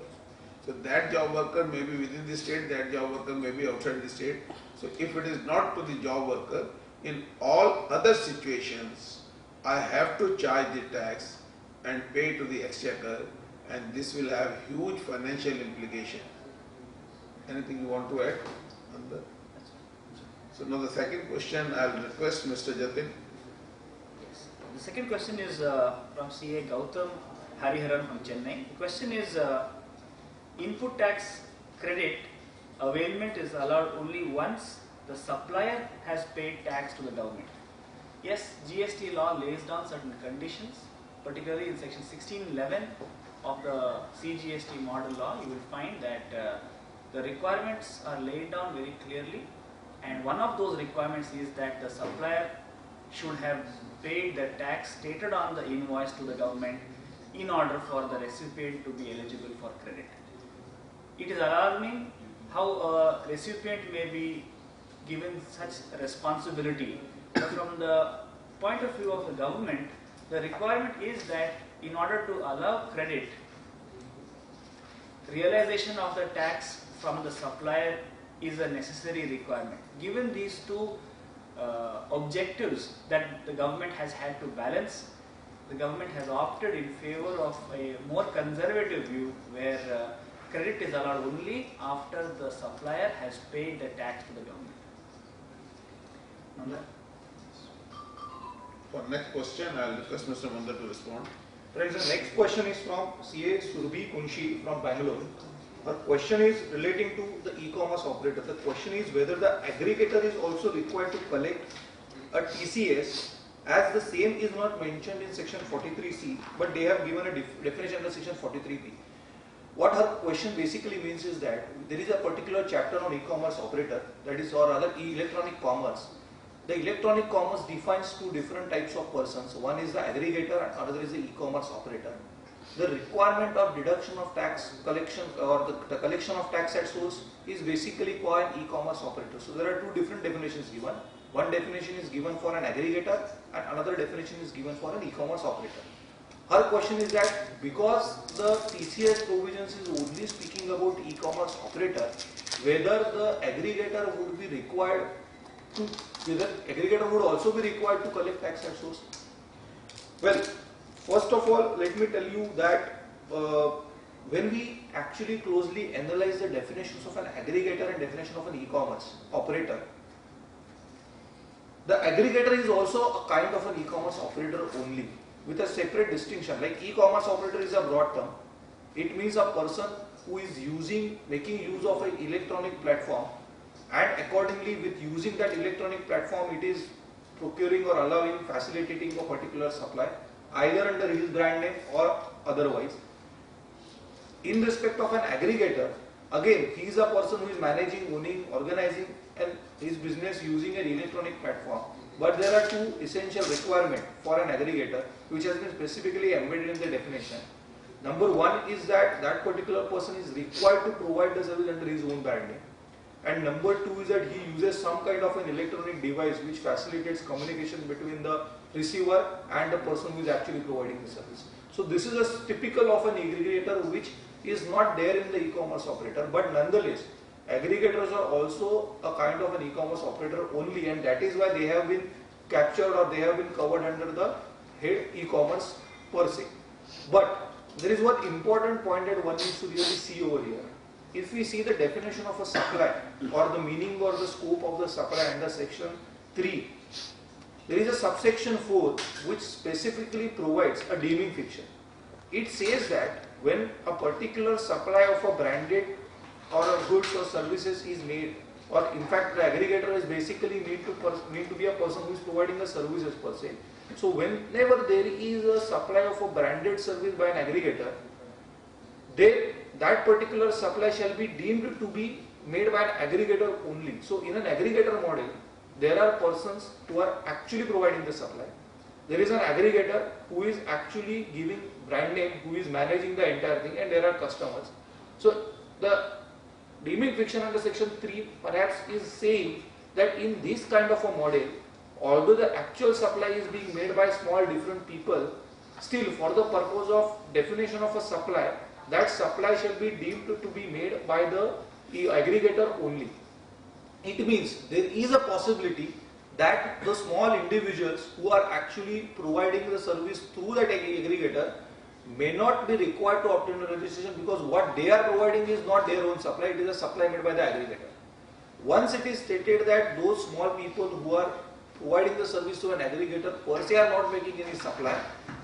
So that job worker may be within the state, that job worker may be outside the state. So if it is not to the job worker, in all other situations, I have to charge the tax and pay to the exchequer, and this will have huge financial implication. Anything you want to add? So now the second question, I will request Mr. Jatin. Yes. The second question is from CA Gautam Hariharan from Chennai. The question is, input tax credit availment is allowed only once the supplier has paid tax to the government. Yes, GST law lays down certain conditions, particularly in section 1611 of the CGST model law. You will find that the requirements are laid down very clearly, and one of those requirements is that the supplier should have paid the tax stated on the invoice to the government in order for the recipient to be eligible for credit. It is alarming how a recipient may be given such responsibility, but from the point of view of the government, the requirement is that in order to allow credit, realization of the tax from the supplier is a necessary requirement. Given these two objectives that the government has had to balance, the government has opted in favor of a more conservative view where credit is allowed only after the supplier has paid the tax to the government. Nanda? For next question, I'll request Mr. Manda to respond. Friends, the next question is from CA Surbhi Kunshi from Bangalore. Her question is relating to the e-commerce operator. The question is whether the aggregator is also required to collect a TCS, as the same is not mentioned in section 43C, but they have given a definition under section 43B. What her question basically means is that there is a particular chapter on e-commerce operator, that is, or other electronic commerce. The electronic commerce defines two different types of persons. One is the aggregator and another is the e-commerce operator. The requirement of deduction of tax collection or the collection of tax at source is basically for an e-commerce operator. So there are two different definitions given. One definition is given for an aggregator and another definition is given for an e-commerce operator. Her question is that because the TCS provisions is only speaking about e-commerce operator, whether the aggregator would be required to, whether aggregator would also be required to collect tax at source. Well, first of all, let me tell you that when we actually closely analyze the definitions of an aggregator and definition of an e-commerce operator, the aggregator is also a kind of an e-commerce operator only, with a separate distinction. Like e-commerce operator is a broad term. It means a person who is making use of an electronic platform, and accordingly with using that electronic platform it is procuring or allowing, facilitating a particular supply, either under his brand name or otherwise. In respect of an aggregator, again he is a person who is managing, owning, organizing and his business using an electronic platform. But there are two essential requirements for an aggregator which has been specifically embedded in the definition. Number one is that that particular person is required to provide the service under his own brand name. And number two is that he uses some kind of an electronic device which facilitates communication between the receiver and the person who is actually providing the service. So this is a typical of an aggregator which is not there in the e-commerce operator, but nonetheless aggregators are also a kind of an e-commerce operator only, and that is why they have been captured or they have been covered under the head e-commerce per se. But there is one important point that one needs to really see over here. If we see the definition of a supply or the meaning or the scope of the supply under section 3, there is a subsection 4 which specifically provides a deeming fiction. It says that when a particular supply of a branded or a goods or services is made, or in fact the aggregator is basically need to be a person who is providing the services per se. So whenever there is a supply of a branded service by an aggregator, that particular supply shall be deemed to be made by an aggregator only. So in an aggregator model, there are persons who are actually providing the supply. There is an aggregator who is actually giving brand name, who is managing the entire thing, and there are customers. So the deeming fiction under section 3 perhaps is saying that in this kind of a model, although the actual supply is being made by small different people, still for the purpose of definition of a supply, that supply shall be deemed to be made by the aggregator only. It means there is a possibility that the small individuals who are actually providing the service through that aggregator may not be required to obtain a registration, because what they are providing is not their own supply, it is a supply made by the aggregator. Once it is stated that those small people who are providing the service to an aggregator per se are not making any supply,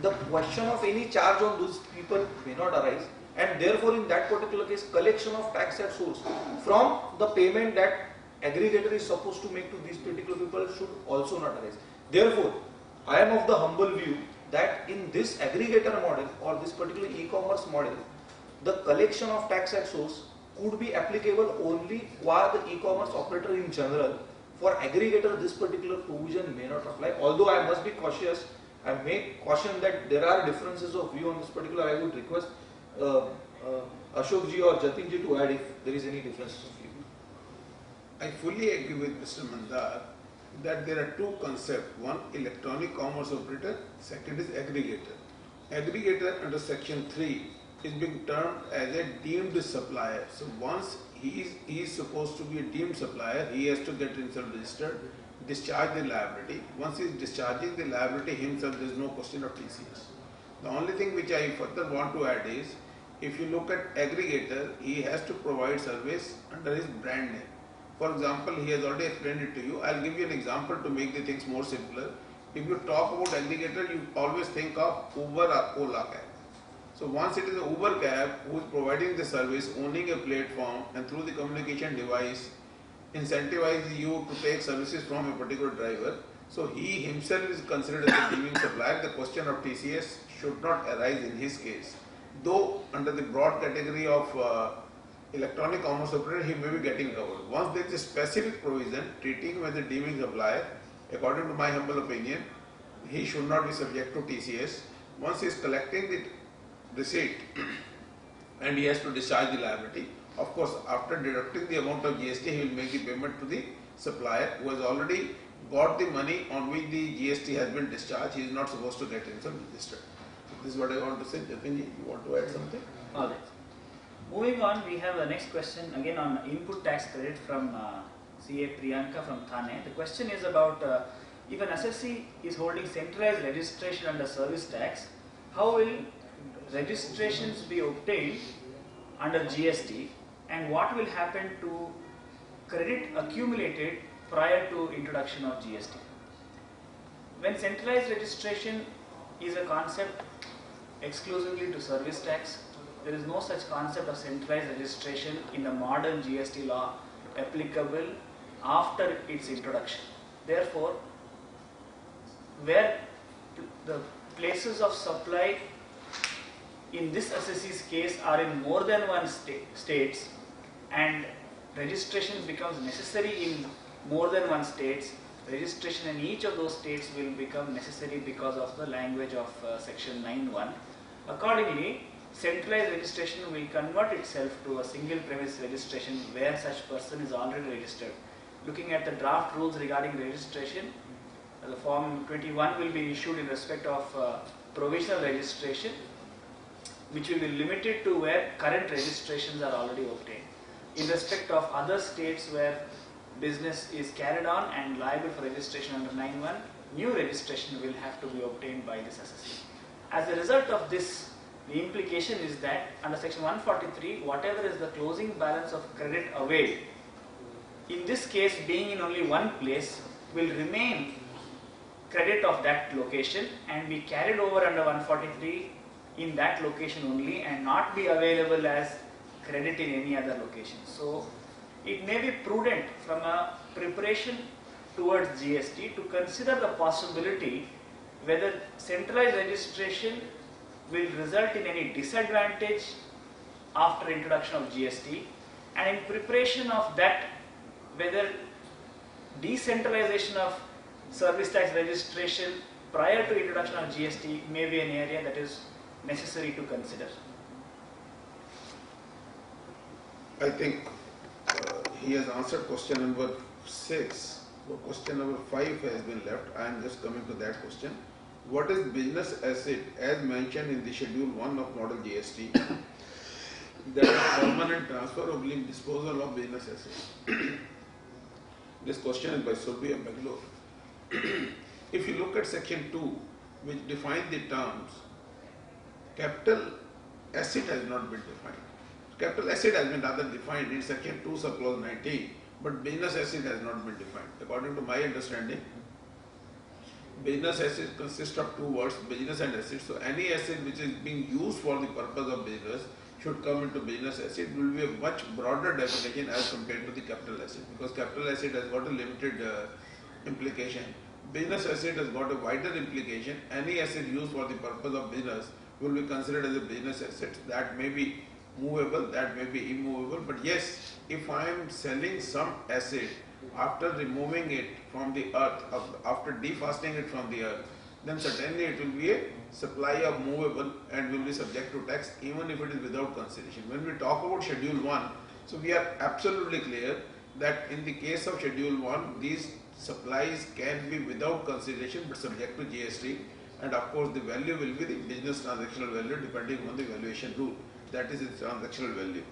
the question of any charge on those people may not arise, and therefore in that particular case collection of tax at source from the payment that aggregator is supposed to make to these particular people should also not arise. Therefore, I am of the humble view that in this aggregator model or this particular e-commerce model, the collection of tax at source could be applicable only via the e-commerce operator in general. For aggregator, this particular provision may not apply. Although I must be cautious, I may caution that there are differences of view on this particular. I would request Ashok ji or Jatin ji to add if there is any differences of view. I fully agree with Mr. Mandar that there are two concepts. One, electronic commerce operator, second is aggregator. Aggregator under section 3 is being termed as a deemed supplier. So once he is supposed to be a deemed supplier, he has to get himself registered discharge the liability. Once he is discharging the liability himself, there is no question of TCS. The only thing which I further want to add is, if you look at aggregator, he has to provide service under his brand name. For example, he has already explained it to you. I'll give you an example to make the things more simpler. If you talk about aggregator, you always think of Uber or Ola cab. So once it is an Uber cab who is providing the service, owning a platform, and through the communication device incentivizes you to take services from a particular driver, so he himself is considered as a deeming supplier. The question of TCS should not arise in his case. Though under the broad category of electronic commerce operator, he may be getting covered. Once there is a specific provision treating him as a deeming supplier, according to my humble opinion, he should not be subject to TCS. Once he is collecting the receipt and he has to discharge the liability, of course, after deducting the amount of GST, he will make the payment to the supplier who has already got the money on which the GST has been discharged. He is not supposed to get himself registered. This is what I want to say. Jatinji, you want to add something? All right. Moving on, we have the next question again on input tax credit from CA Priyanka from Thane. The question is about if an assessee is holding centralized registration under service tax, how will registrations be obtained under GST, and what will happen to credit accumulated prior to introduction of GST? When centralized registration is a concept exclusively to service tax, there is no such concept of centralized registration in the modern GST law applicable after its introduction. Therefore, where the places of supply in this assessee's case are in more than one states and registration becomes necessary in more than one states, registration in each of those states will become necessary because of the language of section 9(1). Accordingly, centralized registration will convert itself to a single premise registration where such person is already registered. Looking at the draft rules regarding registration, the form 21 will be issued in respect of provisional registration, which will be limited to where current registrations are already obtained. In respect of other states where business is carried on and liable for registration under 9(1), new registration will have to be obtained by this assessee. As a result of this, the implication is that under section 143, whatever is the closing balance of credit availed, in this case being in only one place, will remain credit of that location and be carried over under 143 in that location only and not be available as credit in any other location. So it may be prudent from a preparation towards GST to consider the possibility whether centralized registration will result in any disadvantage after introduction of GST, and in preparation of that whether decentralization of service tax registration prior to introduction of GST may be an area that is necessary to consider. I think he has answered question number 6. So question number 5 has been left. I am just coming to that question. What is business asset as mentioned in the schedule 1 of model GST? That is permanent transfer or disposal of business assets. This question is by Surbi of Bangalore. If you look at section 2, which defines the terms, capital asset has not been defined. Capital asset has been rather defined in section 2 subclause 19, but business asset has not been defined. According to my understanding, business asset consists of two words, business and asset. So any asset which is being used for the purpose of business should come into business asset. It will be a much broader definition as compared to the capital asset, because capital asset has got a limited implication. Business asset has got a wider implication. Any asset used for the purpose of business will be considered as a business asset. That may be movable, that may be immovable, but yes, if I am selling some asset after removing it from the earth, after defastening it from the earth, then certainly it will be a supply of movable and will be subject to tax even if it is without consideration. When we talk about schedule 1, so we are absolutely clear that in the case of schedule 1, these supplies can be without consideration but subject to GST, and of course the value will be the business transactional value depending on the valuation rule, that is its transactional value.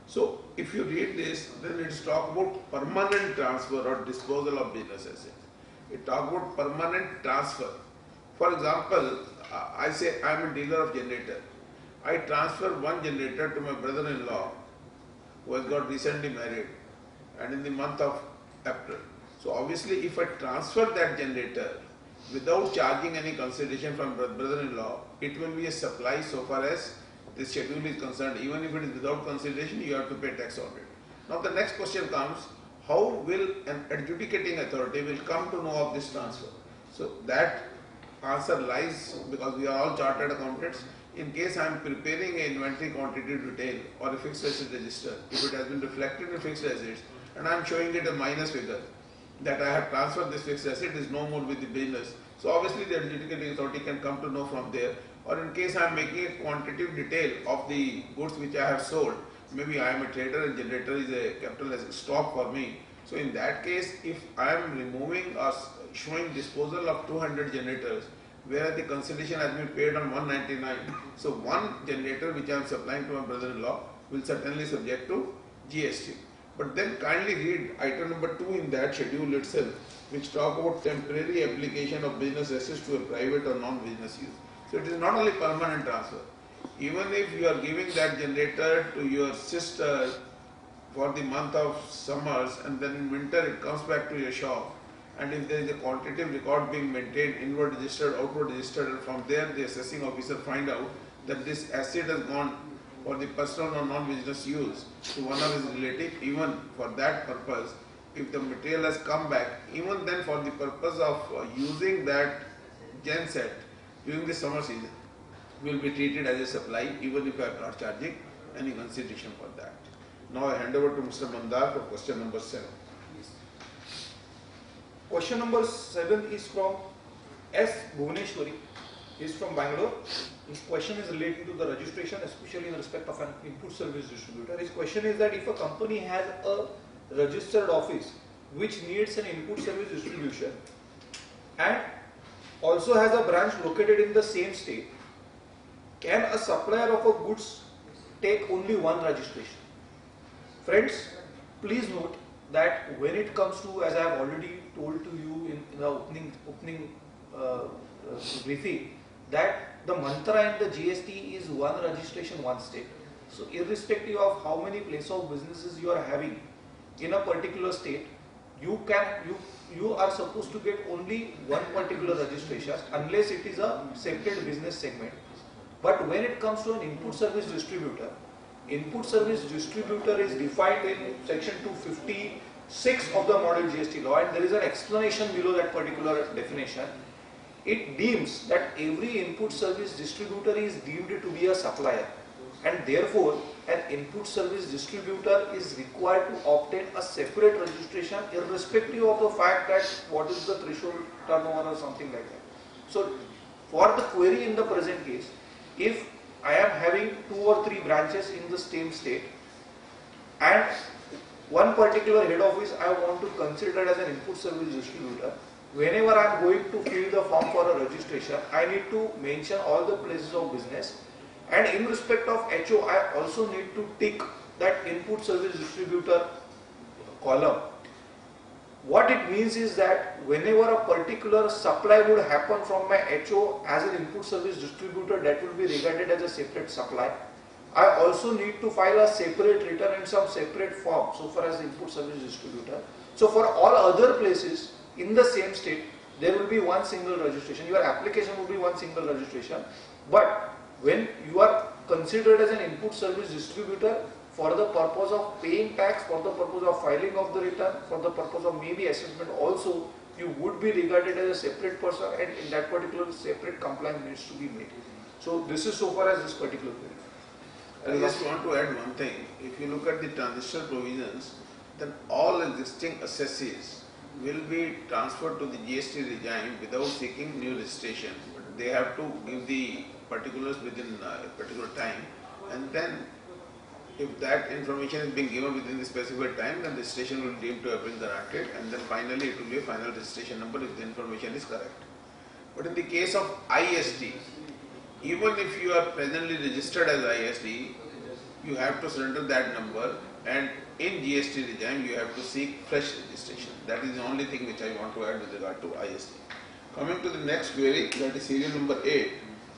So if you read this, then it is talk about permanent transfer or disposal of business assets. It talks about permanent transfer. For example, I say I am a dealer of generator. I transfer one generator to my brother-in-law who has got recently married and in the month of April. So obviously if I transfer that generator without charging any consideration from brother-in-law, it will be a supply so far as this schedule is concerned. Even if it is without consideration, you have to pay tax on it. Now the next question comes, how will an adjudicating authority will come to know of this transfer? So that answer lies, because we are all chartered accountants. In case I am preparing an inventory quantity detail or a fixed asset register, if it has been reflected in fixed assets and I am showing it a minus figure that I have transferred this fixed asset is no more with the business. So obviously the adjudicating authority can come to know from there. Or in case I am making a quantitative detail of the goods which I have sold, maybe I am a trader and generator is a capital as a stock for me. So in that case, if I am removing or showing disposal of 200 generators, where the consideration has been paid on 199, so one generator which I am supplying to my brother-in-law will certainly subject to GST. But then kindly read item number 2 in that schedule itself, which talk about temporary application of business assets to a private or non-business use. So it is not only permanent transfer. Even if you are giving that generator to your sister for the month of summers and then in winter it comes back to your shop, and if there is a quantitative record being maintained, inward registered, outward registered, and from there the assessing officer find out that this asset has gone for the personal or non-business use to one of his relative, even for that purpose, if the material has come back, even then for the purpose of using that genset during the summer season, will be treated as a supply, even if I am not charging any consideration for that. Now I hand over to Mr. Mandar for question number 7. Question number 7 is from S. Bhuvaneshwari. He is from Bangalore. His question is relating to the registration, especially in respect of an input service distributor. His question is that if a company has a registered office which needs an input service distribution and also has a branch located in the same state, can a supplier of a goods take only one registration? Friends, please note that when it comes to, as I have already told to you in the opening briefing, that the mantra in the GST is one registration, one state. So irrespective of how many place of businesses you are having in a particular state, you are supposed to get only one particular registration unless it is a separate business segment. But when it comes to an input service distributor is defined in section 256 of the model GST law, and there is an explanation below that particular definition. It deems that every input service distributor is deemed to be a supplier, and therefore an input service distributor is required to obtain a separate registration irrespective of the fact that what is the threshold turnover or something like that. So for the query in the present case, if I am having 2 or 3 branches in the same state and one particular head office I want to consider as an input service distributor, whenever I am going to fill the form for a registration, I need to mention all the places of business, and in respect of HO, I also need to tick that input service distributor column. What it means is that whenever a particular supply would happen from my HO as an input service distributor, that will be regarded as a separate supply. I also need to file a separate return in some separate form so far as input service distributor. So for all other places in the same state, there will be one single registration. Your application will be one single registration. But when you are considered as an input service distributor, for the purpose of paying tax, for the purpose of filing of the return, for the purpose of maybe assessment also, you would be regarded as a separate person, and in that particular separate compliance needs to be made. So this is so far as this particular query. I just want to add one thing. If you look at the transitional provisions, then all existing assessees will be transferred to the GST regime without seeking new registration. But they have to give the particulars within a particular time, and then if that information is being given within the specified time, then the registration will be deemed to have been granted, and then finally it will be a final registration number if the information is correct. But in the case of ISD, even if you are presently registered as ISD, you have to surrender that number, and in GST regime you have to seek fresh registration. That is the only thing which I want to add with regard to IST. Coming to the next query, that is serial number 8.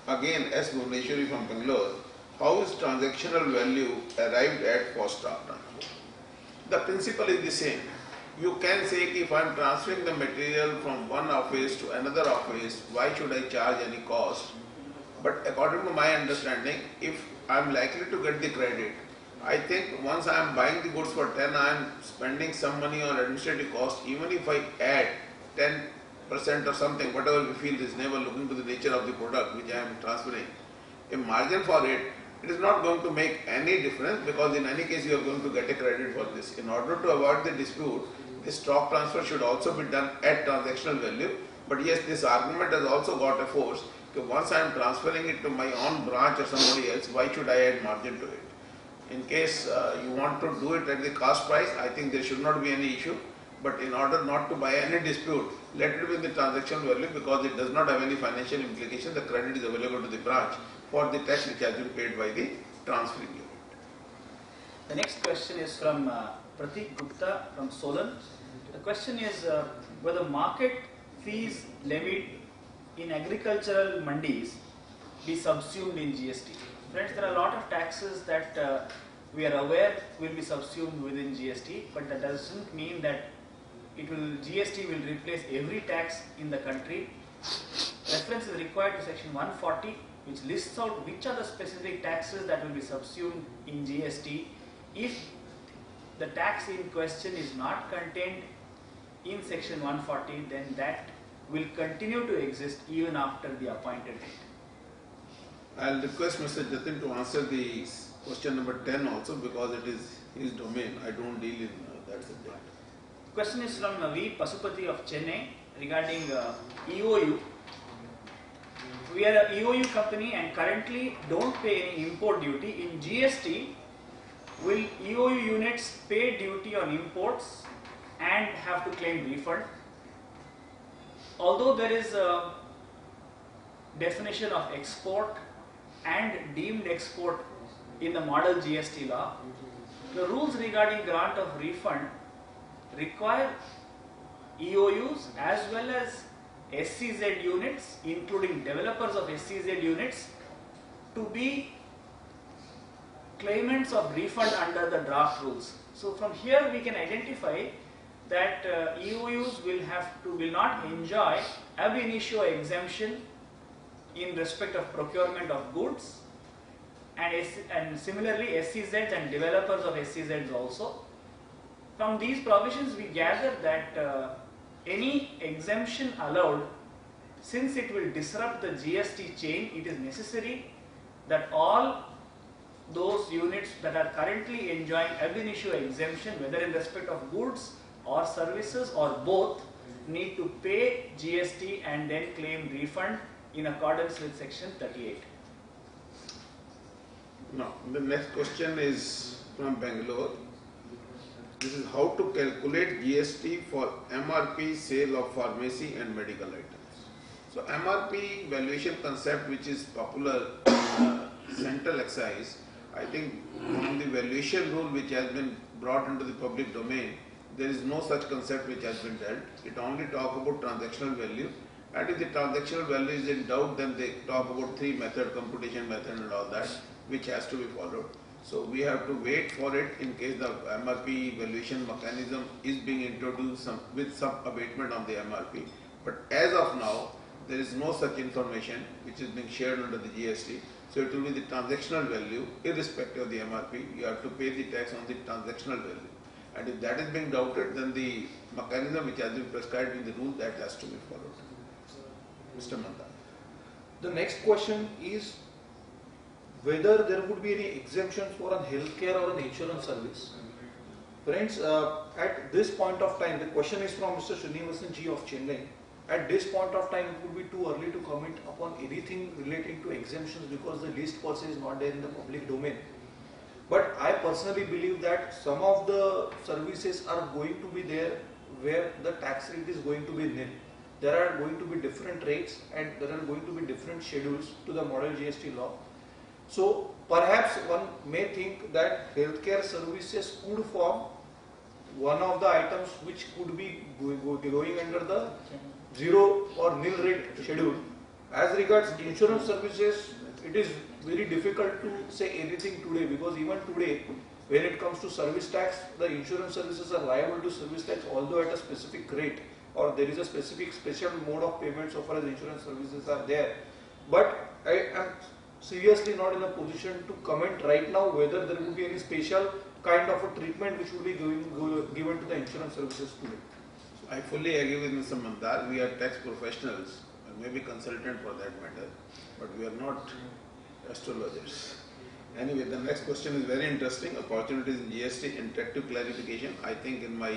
Again, S. Bhuvneshwari from Bangalore. How is transactional value arrived at for stock transfer? The principle is the same. You can say if I am transferring the material from one office to another office, why should I charge any cost? But according to my understanding, if I am likely to get the credit, I think once I am buying the goods for 10, I am spending some money on administrative cost. Even if I add 10% or something, whatever we feel reasonable, looking to the nature of the product which I am transferring, a margin for it, it is not going to make any difference, because in any case you are going to get a credit for this. In order to avoid the dispute, the stock transfer should also be done at transactional value. But yes, this argument has also got a force. Once I am transferring it to my own branch or somebody else, why should I add margin to it? In case you want to do it at the cost price, I think there should not be any issue. But in order not to buy any dispute, let it be in the transaction value, because it does not have any financial implication. The credit is available to the branch for the tax which has been paid by the transferring unit. The next question is from Pratik Gupta from Solan. The question is whether market fees levied in agricultural mandis be subsumed in GST. Friends, there are a lot of taxes that we are aware will be subsumed within GST, but that doesn't mean that GST will replace every tax in the country. Reference is required to section 140, which lists out which are the specific taxes that will be subsumed in GST. If the tax in question is not contained in section 140, then that will continue to exist even after the appointed date. I'll request Mr. Jatin to answer the question number 10 also, because it is his domain. I don't deal in that subject. Question is from V. Pasupati of Chennai regarding EOU. We are a EOU company and currently don't pay any import duty. In GST, will EOU units pay duty on imports and have to claim refund? Although there is a definition of export and deemed export in the model GST law, the rules regarding grant of refund require EOUs as well as SCZ units, including developers of SCZ units, to be claimants of refund under the draft rules. So from here we can identify that EOUs will not enjoy ab initio exemption in respect of procurement of goods, and similarly SCZs and developers of SCZs also. From these provisions we gather that any exemption allowed, since it will disrupt the GST chain, it is necessary that all those units that are currently enjoying ab initio exemption, whether in respect of goods or services or both, need to pay GST and then claim refund in accordance with section 38. Now, the next question is from Bangalore. This is how to calculate GST for MRP sale of pharmacy and medical items. So MRP valuation concept, which is popular central excise, I think from the valuation rule which has been brought into the public domain, there is no such concept which has been dealt. It only talks about transactional value, and if the transactional value is in doubt, then they talk about three method, computation method and all that, which has to be followed. So we have to wait for it in case the MRP valuation mechanism is being introduced with some abatement on the MRP. But as of now, there is no such information which is being shared under the GST. So it will be the transactional value irrespective of the MRP. You have to pay the tax on the transactional value. And if that is being doubted, then the mechanism which has been prescribed in the rule, that has to be followed. Mr. Manda. The next question is whether there would be any exemptions for a healthcare or an insurance service. Friends, at this point of time, the question is from Mr. Srinivasan G of Chennai. At this point of time, it would be too early to comment upon anything relating to exemptions because the list per se is not there in the public domain. But I personally believe that some of the services are going to be there where the tax rate is going to be nil. There are going to be different rates and there are going to be different schedules to the model GST law. So perhaps one may think that healthcare services could form one of the items which could be going under the zero or nil rate schedule. As regards insurance services, it is very difficult to say anything today, because even today, when it comes to service tax, the insurance services are liable to service tax, although at a specific rate, or there is a specific special mode of payment so far as insurance services are there. But I am seriously not in a position to comment right now whether there would be any special kind of a treatment which would be given to the insurance services today. I fully agree with Mr. Mandar. We are tax professionals, and maybe consultant for that matter, but we are not astrologers. Anyway, the next question is very interesting. Opportunities in GST, interactive clarification. I think in my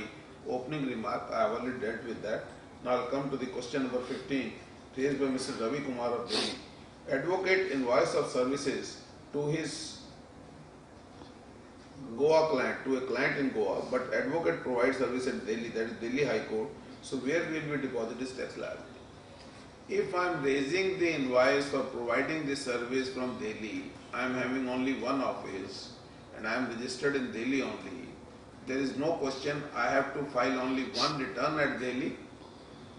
opening remark, I have already dealt with that. Now I'll come to the question number 15, raised by Mr. Ravi Kumar of Delhi. Advocate invoice of services to his Goa client, to a client in Goa, but advocate provides service at Delhi, that is Delhi High Court. So where will we deposit his tax liability? If I am raising the invoice for providing this service from Delhi, I am having only one office and I am registered in Delhi only. There is no question I have to file only one return at Delhi,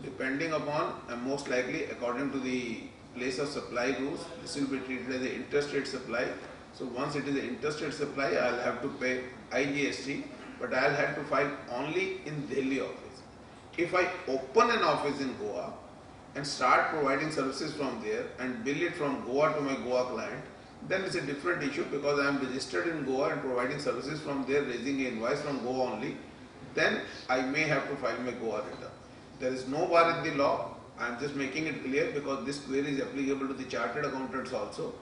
depending upon, and most likely according to the place of supply rules, this will be treated as an interstate supply. So once it is an interstate supply, I will have to pay IGST, but I will have to file only in Delhi office. If I open an office in Goa and start providing services from there and bill it from Goa to my Goa client, then it's a different issue, because I am registered in Goa and providing services from there, raising an invoice from Goa only, then I may have to file my Goa return. There is no bar in the law. I am just making it clear because this query is applicable to the chartered accountants also.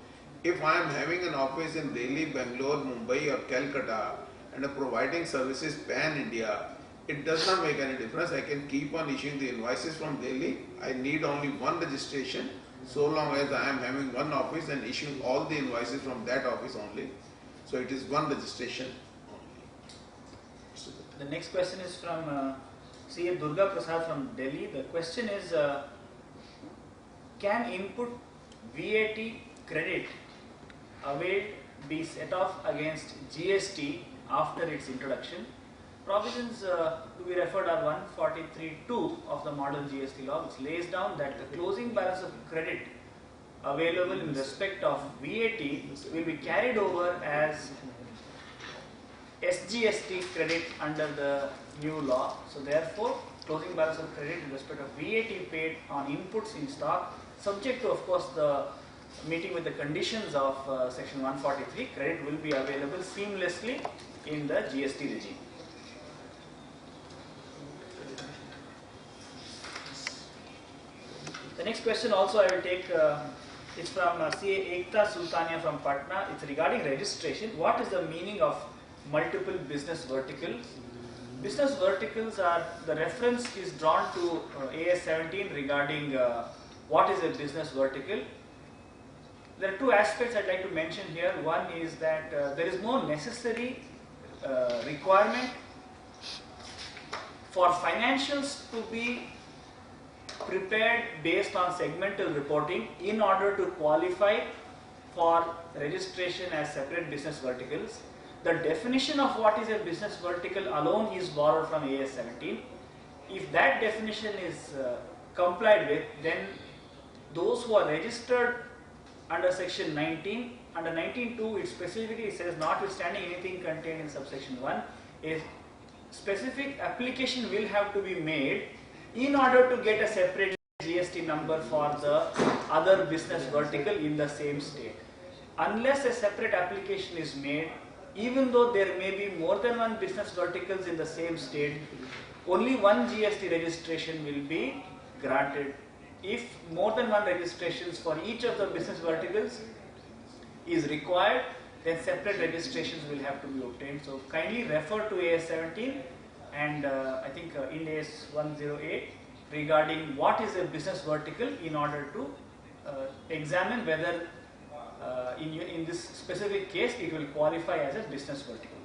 If I am having an office in Delhi, Bangalore, Mumbai or Calcutta and providing services pan-India, it does not make any difference. I can keep on issuing the invoices from Delhi. I need only one registration, so long as I am having one office and issuing all the invoices from that office only. So it is one registration only. The next question is from C.A. Durga Prasad from Delhi. The question is, can input VAT credit availed be set off against GST after its introduction? Provisions to be referred are 143(2) of the model GST law, which lays down that the closing balance of credit available in respect of VAT will be carried over as SGST credit under the new law. So therefore, closing balance of credit in respect of VAT paid on inputs in stock, subject to of course the meeting with the conditions of section 143, credit will be available seamlessly in the GST regime. The next question also I will take, it's from CA Ekta Sultania from Patna. It's regarding registration. What is the meaning of multiple business verticals? Business verticals are, the reference is drawn to AS 17 regarding what is a business vertical. There are two aspects I'd like to mention here. One is that there is no necessary requirement for financials to be prepared based on segmental reporting in order to qualify for registration as separate business verticals. The definition of what is a business vertical alone is borrowed from AS 17. If that definition is complied with, then those who are registered under section 19, under 19(2), it specifically says, notwithstanding anything contained in subsection 1, a specific application will have to be made in order to get a separate GST number for the other business vertical in the same state. Unless a separate application is made, even though there may be more than one business verticals in the same state, only one GST registration will be granted. If more than one registrations for each of the business verticals is required, then separate registrations will have to be obtained. So kindly refer to AS 17 and I think in AS 108 regarding what is a business vertical in order to examine whether in this specific case it will qualify as a business vertical.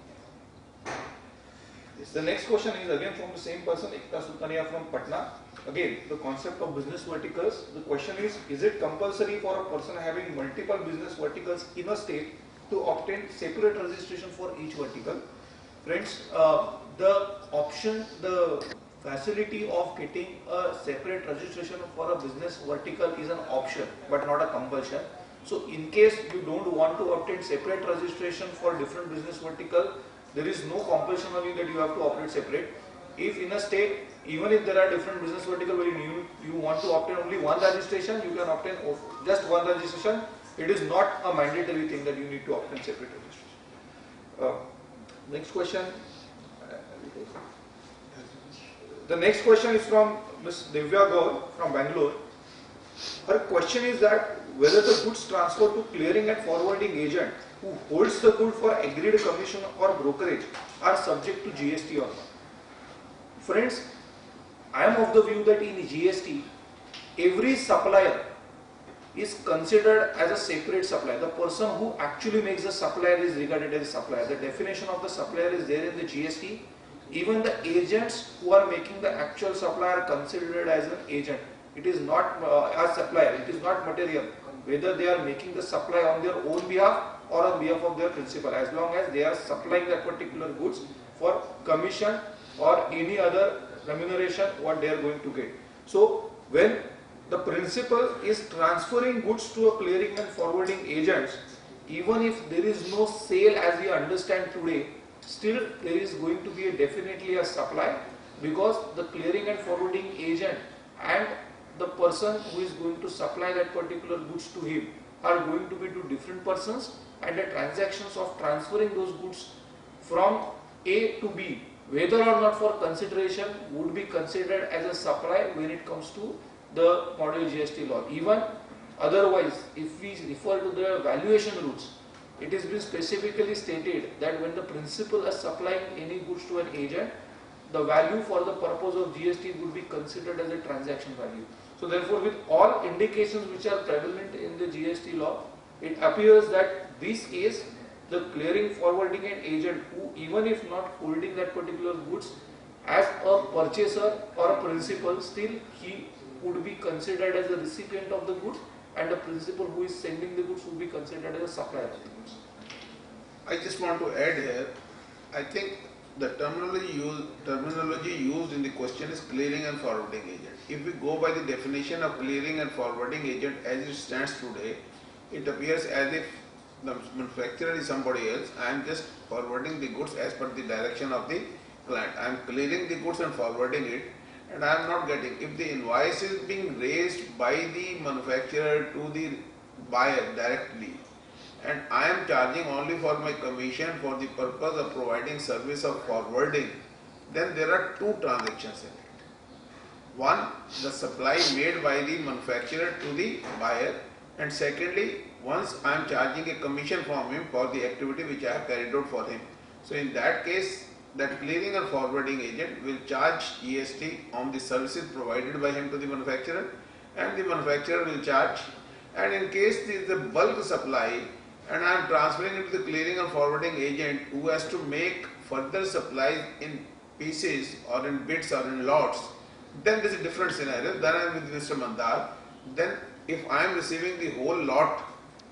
Yes, the next question is again from the same person, Ekta Sultania from Patna. again, the concept of business verticals, the question is it compulsory for a person having multiple business verticals in a state to obtain separate registration for each vertical? Friends, the option, the facility of getting a separate registration for a business vertical is an option, but not a compulsion. So in case you don't want to obtain separate registration for different business vertical, there is no compulsion on you that you have to operate separate. If in a state, even if there are different business vertical where you want to obtain only one registration, you can obtain just one registration. It is not a mandatory thing that you need to obtain separate registration. Next question. The next question is from Ms. Divya Gaur from Bangalore. Her question is that whether the goods transferred to clearing and forwarding agent who holds the good for agreed commission or brokerage are subject to GST or not. Friends, I am of the view that in GST, every supplier is considered as a separate supplier. The person who actually makes the supplier is regarded as a supplier. The definition of the supplier is there in the GST. Even the agents who are making the actual supplier are considered as an agent. It is not a supplier, it is not material. Whether they are making the supply on their own behalf or on behalf of their principal, as long as they are supplying that particular goods for commission or any other remuneration what they are going to get. So when the principal is transferring goods to a clearing and forwarding agents, even if there is no sale as we understand today, still there is going to be definitely a supply, because the clearing and forwarding agent and the person who is going to supply that particular goods to him are going to be two different persons, and the transactions of transferring those goods from A to B, whether or not for consideration, would be considered as a supply when it comes to the model GST law. Even otherwise, if we refer to the valuation rules, it has been specifically stated that when the principal is supplying any goods to an agent, the value for the purpose of GST would be considered as a transaction value. So therefore, with all indications which are prevalent in the GST law, it appears that this is the clearing, forwarding and agent who, even if not holding that particular goods as a purchaser or a principal, still he would be considered as a recipient of the goods, and the principal who is sending the goods would be considered as a supplier of the goods. I just want to add here, I think the terminology used in the question is clearing and forwarding agent. If we go by the definition of clearing and forwarding agent as it stands today, it appears as if the manufacturer is somebody else. I am just forwarding the goods as per the direction of the client. I am clearing the goods and forwarding it, and I am not getting. If the invoice is being raised by the manufacturer to the buyer directly, and I am charging only for my commission for the purpose of providing service of forwarding, then there are two transactions in it. One, the supply made by the manufacturer to the buyer, and secondly, once I am charging a commission from him for the activity which I have carried out for him. So in that case, that clearing and forwarding agent will charge GST on the services provided by him to the manufacturer, and the manufacturer will charge. And in case there is a bulk supply and I am transferring it to the clearing and forwarding agent who has to make further supplies in pieces or in bits or in lots, then there is a different scenario. Then I am with Mr. Mandar. Then if I am receiving the whole lot,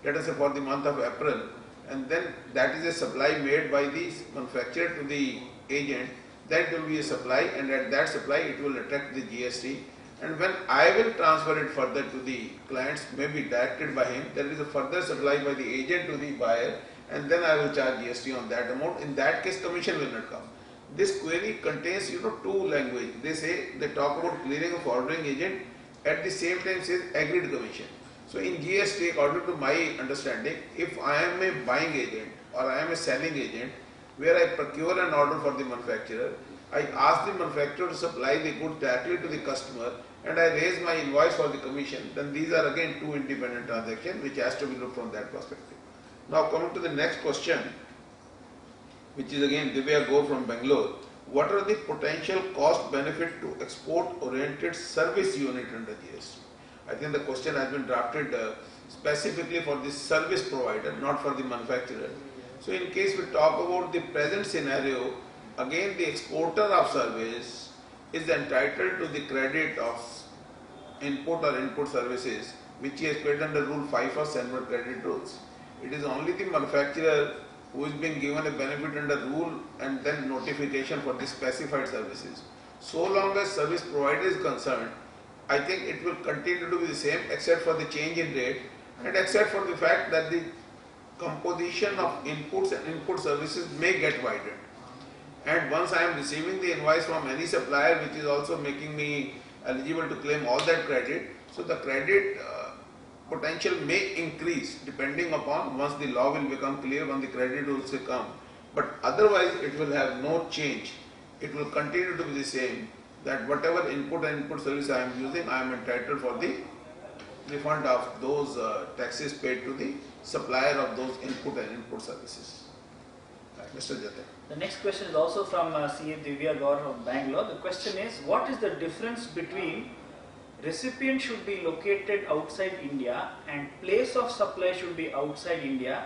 let us say for the month of April, and then that is a supply made by the manufacturer to the agent, that will be a supply, and at that supply it will attract the GST. And when I will transfer it further to the clients, maybe directed by him, there is a further supply by the agent to the buyer, and then I will charge GST on that amount. In that case, commission will not come. This query contains, two language. They talk about clearing and forwarding agent, at the same time says agreed commission. So in GST, according to my understanding, if I am a buying agent or I am a selling agent, where I procure an order for the manufacturer, I ask the manufacturer to supply the goods directly to the customer, and I raise my invoice for the commission, then these are again two independent transactions which has to be looked from that perspective. Now coming to the next question, which is again Divya Gaur from Bangalore. What are the potential cost benefit to export oriented service unit under GST? I think the question has been drafted specifically for the service provider, not for the manufacturer. So in case we talk about the present scenario, again the exporter of service is entitled to the credit of input or input services which he has paid under Rule 5 of Sandberg Credit Rules. It is only the manufacturer who is being given a benefit under rule and then notification for the specified services. So long as service provider is concerned, I think it will continue to be the same except for the change in rate and except for the fact that the composition of inputs and input services may get widened. And once I am receiving the invoice from any supplier which is also making me eligible to claim all that credit, so the credit potential may increase depending upon once the law will become clear when the credit rules will come. But otherwise it will have no change. It will continue to be the same, that whatever input and input service I am using, I am entitled for the refund of those taxes paid to the supplier of those input and input services. Mr. Jate. The next question is also from CA Divya Gaur of Bangalore. The question is, what is the difference between recipient should be located outside India and place of supply should be outside India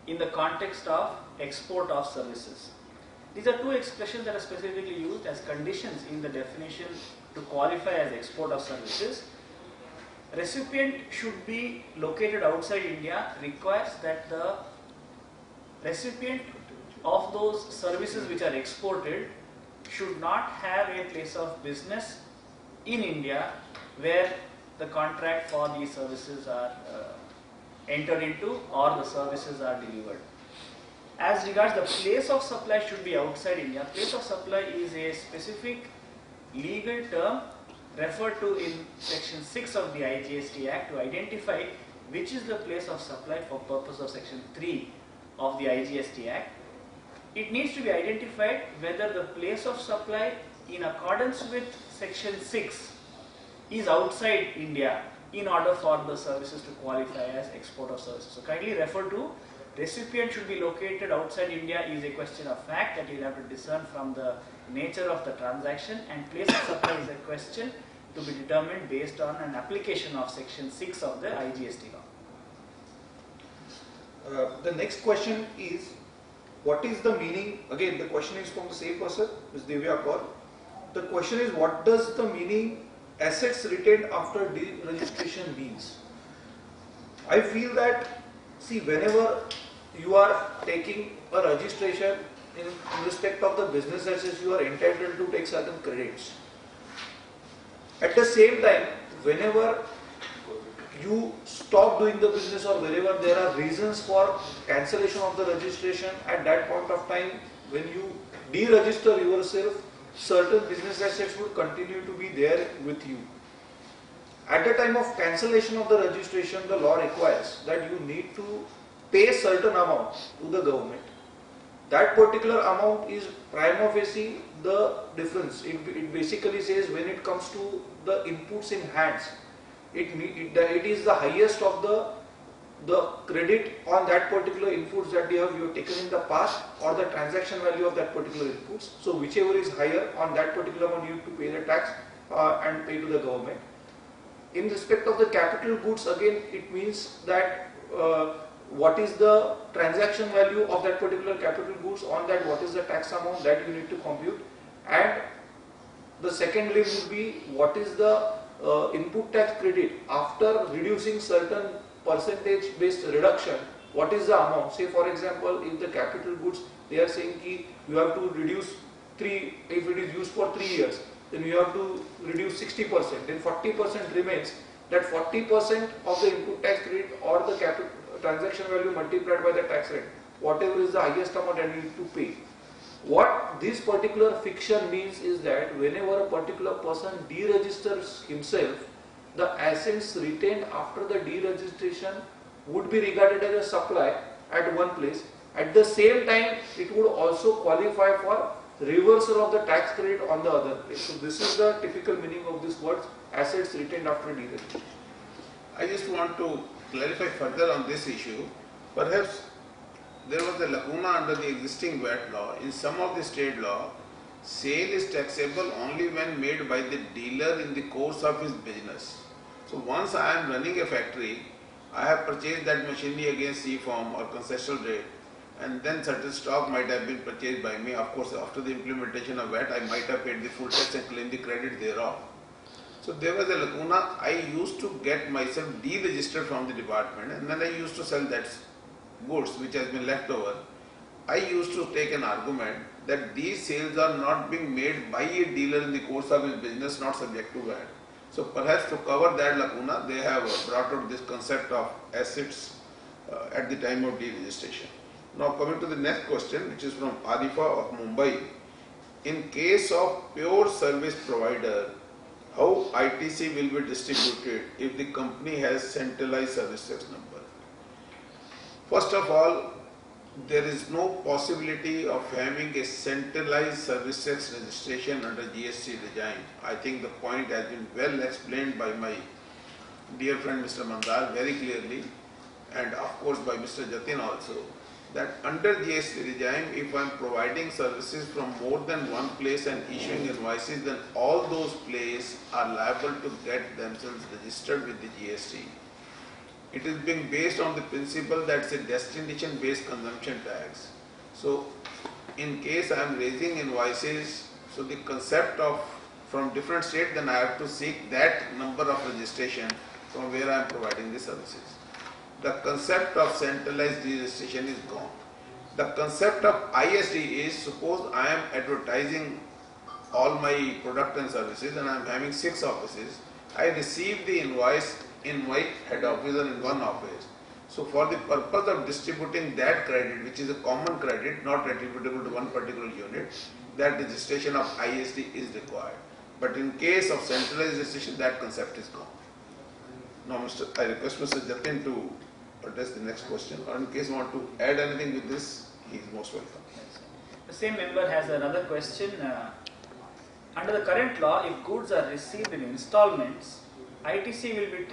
in the context of export of services? These are two expressions that are specifically used as conditions in the definition to qualify as export of services. Recipient should be located outside India requires that the recipient of those services which are exported should not have a place of business in India where the contract for these services are entered into or the services are delivered. As regards the place of supply should be outside India, place of supply is a specific legal term referred to in section 6 of the IGST Act to identify which is the place of supply for purpose of section 3 of the IGST Act. It needs to be identified whether the place of supply in accordance with section 6 is outside India in order for the services to qualify as export of services. So kindly refer to recipient should be located outside India is a question of fact that you have to discern from the nature of the transaction, and place of supply is a question to be determined based on an application of section 6 of the IGST law. The next question is, what is the meaning? Again, the question is from the same person, Ms. Divya Kaur. The question is, what does the meaning assets retained after deregistration means? I feel that, see, whenever you are taking a registration in respect of the business assets, you are entitled to take certain credits. At the same time, whenever you stop doing the business or wherever there are reasons for cancellation of the registration, at that point of time, when you deregister yourself, certain business assets will continue to be there with you. At the time of cancellation of the registration, the law requires that you need to pay certain amount to the government. That particular amount is prima facie the difference. It basically says when it comes to the inputs in hands, it is the highest of the credit on that particular inputs that you have taken in the past or the transaction value of that particular inputs. So whichever is higher on that particular amount, you need to pay the tax and pay to the government. In respect of the capital goods, again, it means that what is the transaction value of that particular capital goods, on that what is the tax amount that you need to compute, and the second limb would be what is the input tax credit after reducing certain percentage based reduction, what is the amount. Say for example, if the capital goods, they are saying ki you have to reduce if it is used for 3 years, then you have to reduce 60%, then 40% remains. That 40% of the input tax credit or the capital transaction value multiplied by the tax rate, whatever is the highest amount that you need to pay. What this particular fiction means is that whenever a particular person deregisters himself, the assets retained after the deregistration would be regarded as a supply at one place. At the same time, it would also qualify for reversal of the tax credit on the other place. So this is the typical meaning of this word, assets retained after deregistration. I just want to clarify further on this issue. Perhaps there was a lacuna under the existing VAT law. In some of the state law, sale is taxable only when made by the dealer in the course of his business. So once I am running a factory, I have purchased that machinery against C-form or concessional rate, and then certain stock might have been purchased by me. Of course, after the implementation of VAT, I might have paid the full tax and claimed the credit thereof. So there was a lacuna. I used to get myself deregistered from the department, and then I used to sell that goods which has been left over. I used to take an argument that these sales are not being made by a dealer in the course of his business, not subject to VAT. So perhaps to cover that lacuna, they have brought out this concept of assets at the time of deregistration. Now coming to the next question, which is from Arifa of Mumbai. In case of pure service provider, how ITC will be distributed if the company has centralized service tax number? First of all, there is no possibility of having a centralized service tax registration under GST regime. I think the point has been well explained by my dear friend Mr. Mandar very clearly, and of course by Mr. Jatin also, that under GST regime, if I am providing services from more than one place and issuing invoices, then all those places are liable to get themselves registered with the GST. It is being based on the principle that it's a destination based consumption tax. So in case I am raising invoices, so the concept of from different states, then I have to seek that number of registration from where I am providing the services. The concept of centralized registration is gone. The concept of ISD is, suppose I am advertising all my product and services and I am having 6 offices. I receive the invoice in my head office or in one office. So for the purpose of distributing that credit, which is a common credit, not attributable to one particular unit, that registration of ISD is required. But in case of centralized registration, that concept is gone. Now, I request Mr. Jatin to address the next question, or in case you want to add anything with this, he is most welcome. The same member has another question. Under the current law, if goods are received in installments, ITC will be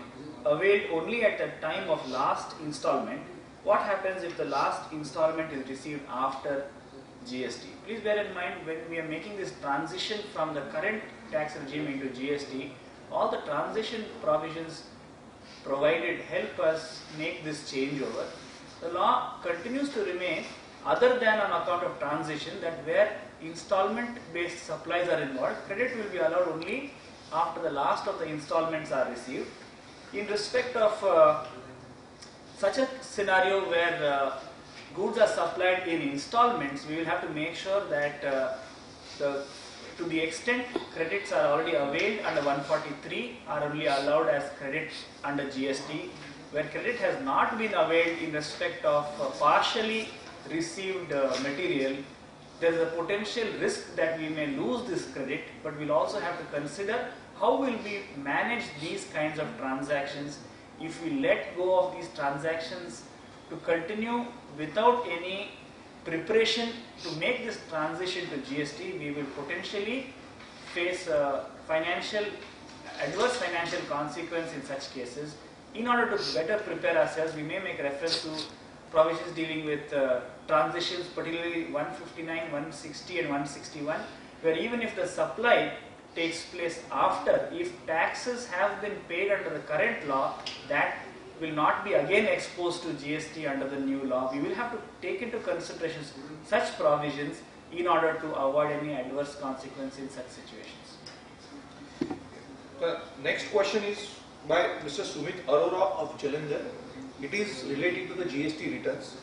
availed only at the time of last installment. What happens if the last installment is received after GST? Please bear in mind, when we are making this transition from the current tax regime into GST, all the transition provisions provided help us make this changeover. The law continues to remain, other than on account of transition, that where installment based supplies are involved, credit will be allowed only after the last of the installments are received. In respect of such a scenario where goods are supplied in installments, we will have to make sure that to the extent credits are already availed under 143 are only allowed as credit under GST. Where credit has not been availed in respect of partially received material, there is a potential risk that we may lose this credit, but we'll also have to consider how will we manage these kinds of transactions if we let go of these transactions to continue without any preparation to make this transition to GST. We will potentially face adverse financial consequence in such cases. In order to better prepare ourselves, we may make reference to provisions dealing with transitions, particularly 159, 160 and 161, where even if the supply takes place after, if taxes have been paid under the current law, that will not be again exposed to GST under the new law. We will have to take into consideration such provisions in order to avoid any adverse consequence in such situations. The next question is by Mr. Sumit Arora of Challenger. It is related to the GST returns.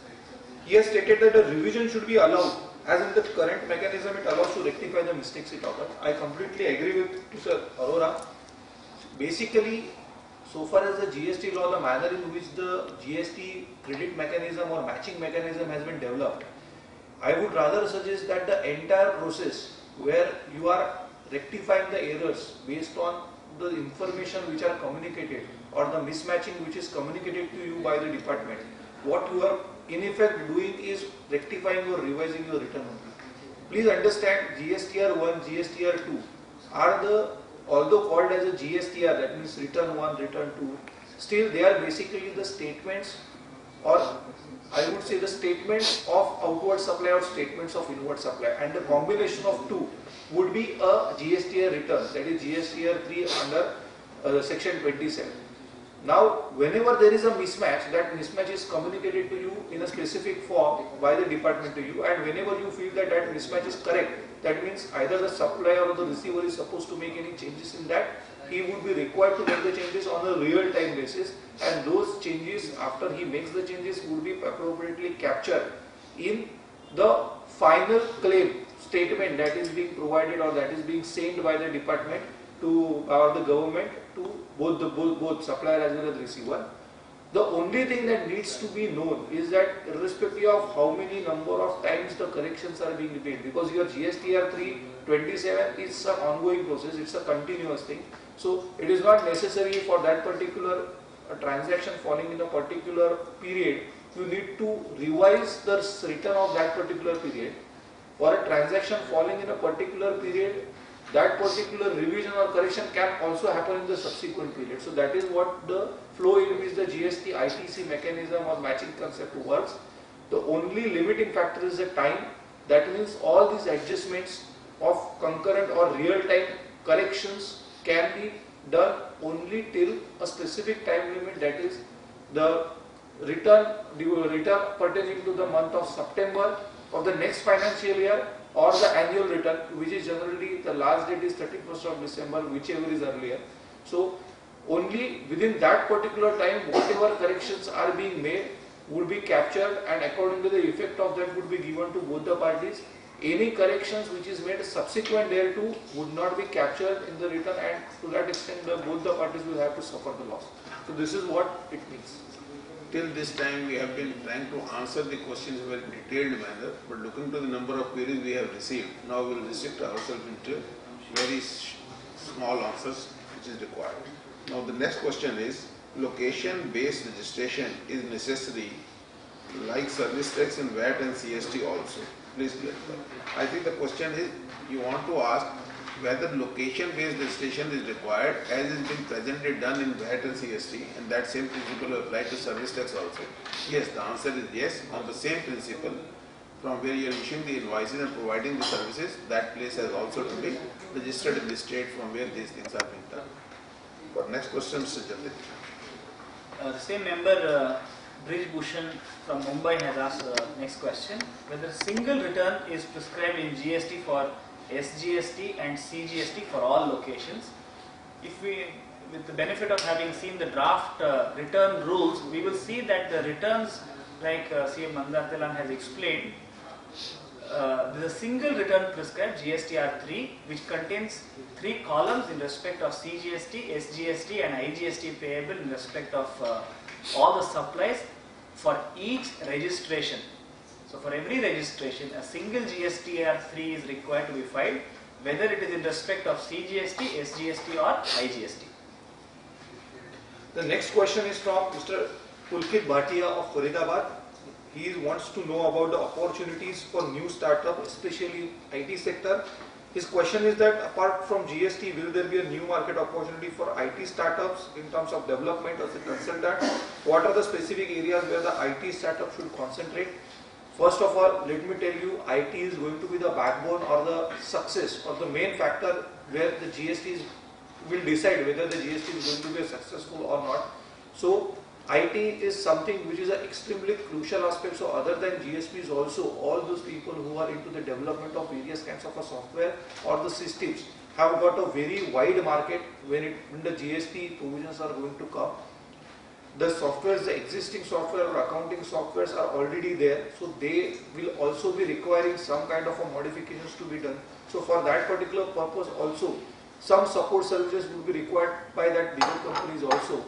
He has stated that a revision should be allowed, as in the current mechanism it allows to rectify the mistakes it occurs. I completely agree with Mr. Arora. Basically, so far as the GST law, the manner in which the GST credit mechanism or matching mechanism has been developed, I would rather suggest that the entire process where you are rectifying the errors based on the information which are communicated or the mismatching which is communicated to you by the department, what you are in effect doing is rectifying or revising your return only. Please understand, GSTR 1, GSTR 2 are although called as a GSTR, that means return 1, return 2, still they are basically the statements, or I would say the statements of outward supply or statements of inward supply, and the combination of two would be a GSTR return, that is GSTR 3 under section 27. Now, whenever there is a mismatch, that mismatch is communicated to you in a specific form by the department to you, and whenever you feel that that mismatch is correct, that means either the supplier or the receiver is supposed to make any changes in that, he would be required to make the changes on a real-time basis, and those changes, after he makes the changes, would be appropriately captured in the final claim statement that is being provided or that is being sent by the department to or the government to both supplier as well as receiver. The only thing that needs to be known is that irrespective of how many number of times the corrections are being made, because your GSTR 327 is an ongoing process, it's a continuous thing. So it is not necessary for that particular transaction falling in a particular period, you need to revise the return of that particular period. For a transaction falling in a particular period, that particular revision or correction can also happen in the subsequent period. So that is what the flow in which the GST ITC mechanism or matching concept works. The only limiting factor is the time. That means all these adjustments of concurrent or real-time corrections can be done only till a specific time limit, that is the return pertaining to the month of September of the next financial year, or the annual return, which is generally the last date is 31st of December, whichever is earlier. So only within that particular time, whatever corrections are being made would be captured, and according to the effect of that would be given to both the parties. Any corrections which is made subsequent thereto would not be captured in the return, and to that extent both the parties will have to suffer the loss. So this is what it means. Till this time we have been trying to answer the questions in a very detailed manner, but looking to the number of queries we have received, now we will restrict ourselves into very small answers which is required. Now the next question is, location based registration is necessary like service tax in VAT and CST also? Please clarify. I think the question is, you want to ask whether location-based registration is required as is being presently done in VAT and CST, and that same principle will apply to service tax also. Yes, the answer is yes. On the same principle, from where you are issuing the invoices and providing the services, that place has also to be registered in the state from where these things are being done. For next question, Mr. Jatit. The same member, Brij Bhushan from Mumbai, has asked the next question: whether single return is prescribed in GST for SGST and CGST for all locations. If we, with the benefit of having seen the draft return rules, we will see that the returns, like CM Mandathalan has explained, there is a single return prescribed, GSTR 3, which contains 3 columns in respect of CGST, SGST and IGST payable in respect of all the supplies for each registration. So for every registration, a single GSTR 3 is required to be filed, whether it is in respect of CGST, SGST or IGST. The next question is from Mr. Pulkit Bhatia of Faridabad. He wants to know about the opportunities for new startup, especially IT sector. His question is that apart from GST, will there be a new market opportunity for IT startups in terms of development as a consultant? What are the specific areas where the IT startup should concentrate? First of all, let me tell you, IT is going to be the backbone or the success or the main factor where the GST will decide whether the GST is going to be successful or not. So IT is something which is an extremely crucial aspect. So other than GSPs also, all those people who are into the development of various kinds of a software or the systems have got a very wide market when the GST provisions are going to come. The softwares, the existing software or accounting softwares are already there, so they will also be requiring some kind of a modifications to be done. So for that particular purpose also, some support services will be required by that bigger companies also.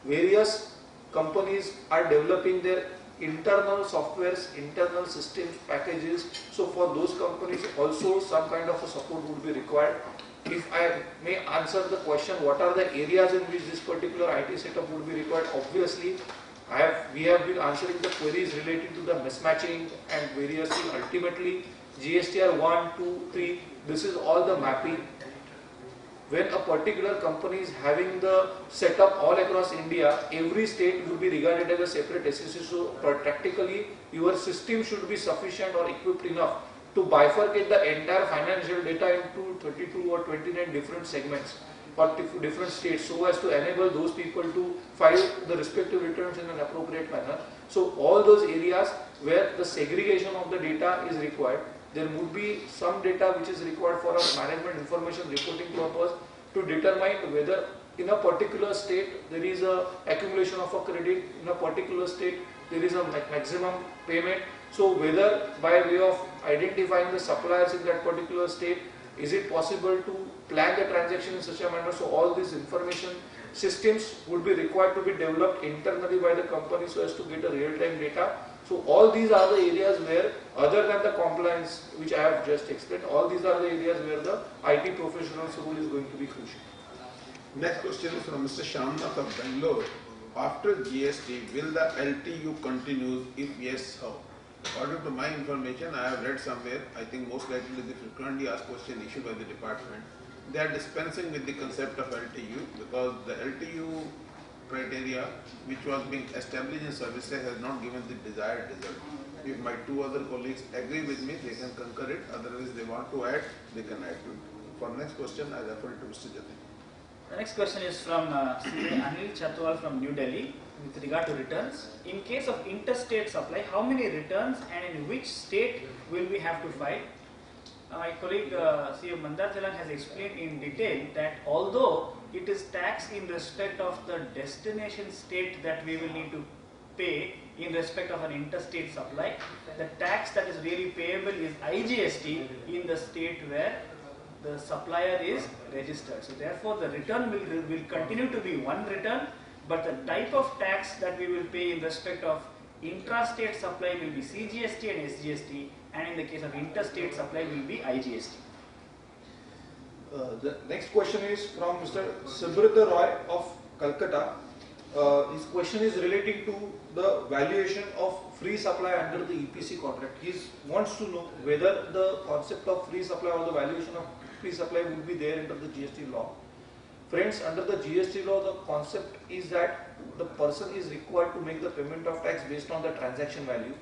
Various companies are developing their internal softwares, internal systems, packages. So for those companies also some kind of a support would be required. If I may answer the question, what are the areas in which this particular IT setup would be required? Obviously, we have been answering the queries related to the mismatching and various things. Ultimately, GSTR 1, 2, 3, this is all the mapping. When a particular company is having the setup all across India, every state would be regarded as a separate SSC. So practically, your system should be sufficient or equipped enough to bifurcate the entire financial data into 32 or 29 different segments. different states so as to enable those people to file the respective returns in an appropriate manner. So all those areas where the segregation of the data is required, there would be some data which is required for a management information reporting purpose to determine whether in a particular state there is a accumulation of a credit, in a particular state there is a maximum payment. So whether by way of identifying the suppliers in that particular state, is it possible to plan the transaction in such a manner? So all these information systems would be required to be developed internally by the company so as to get a real-time data. So all these are the areas where, other than the compliance which I have just explained, all these are the areas where the IT professional's role is going to be crucial. Next question is from Mr. Shamnath of Bangalore. After GST, will the LTU continue? If yes, how? According to my information, I have read somewhere, I think most likely the frequently asked question issued by the department, they are dispensing with the concept of LTU because the LTU criteria which was being established in service tax has not given the desired result. If my two other colleagues agree with me, they can concur it, otherwise they want to add, they can add to it. For next question, I refer it to Mr. Jatin. The next question is from CA Anil Chatwal from New Delhi with regard to returns. In case of interstate supply, how many returns and in which state will we have to file? My colleague CA Mandar Jalan has explained in detail that although it is tax in respect of the destination state that we will need to pay in respect of an interstate supply, the tax that is really payable is IGST in the state where the supplier is registered. So therefore the return will continue to be one return, but the type of tax that we will pay in respect of intrastate supply will be CGST and SGST, and in the case of interstate supply will be IGST. The next question is from Mr. Subrata Roy of Calcutta. His question is relating to the valuation of free supply under the EPC contract. He wants to know whether the concept of free supply or the valuation of free supply will be there under the GST law. Friends, under the GST law, the concept is that the person is required to make the payment of tax based on the transaction value.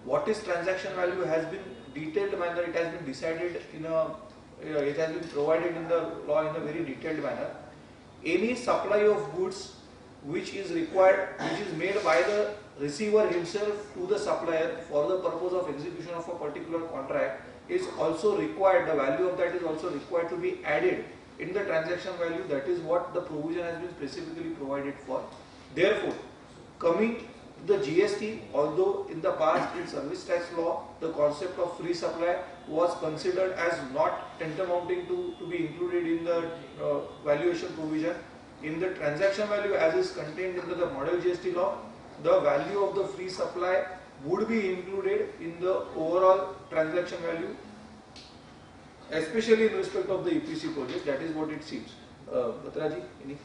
What is transaction value has been detailed manner, it has been decided in a, it has been provided in the law in a very detailed manner. Any supply of goods which is required, which is made by the receiver himself to the supplier for the purpose of execution of a particular contract is also required, the value of that is also required to be added in the transaction value. That is what the provision has been specifically provided for. Therefore, coming to the GST, although in the past in service tax law the concept of free supply was considered as not tantamounting to be included in the valuation provision, in the transaction value as is contained in the model GST law, the value of the free supply would be included in the overall transaction value, especially in respect of the EPC project. That is what it seems. Batraji, any?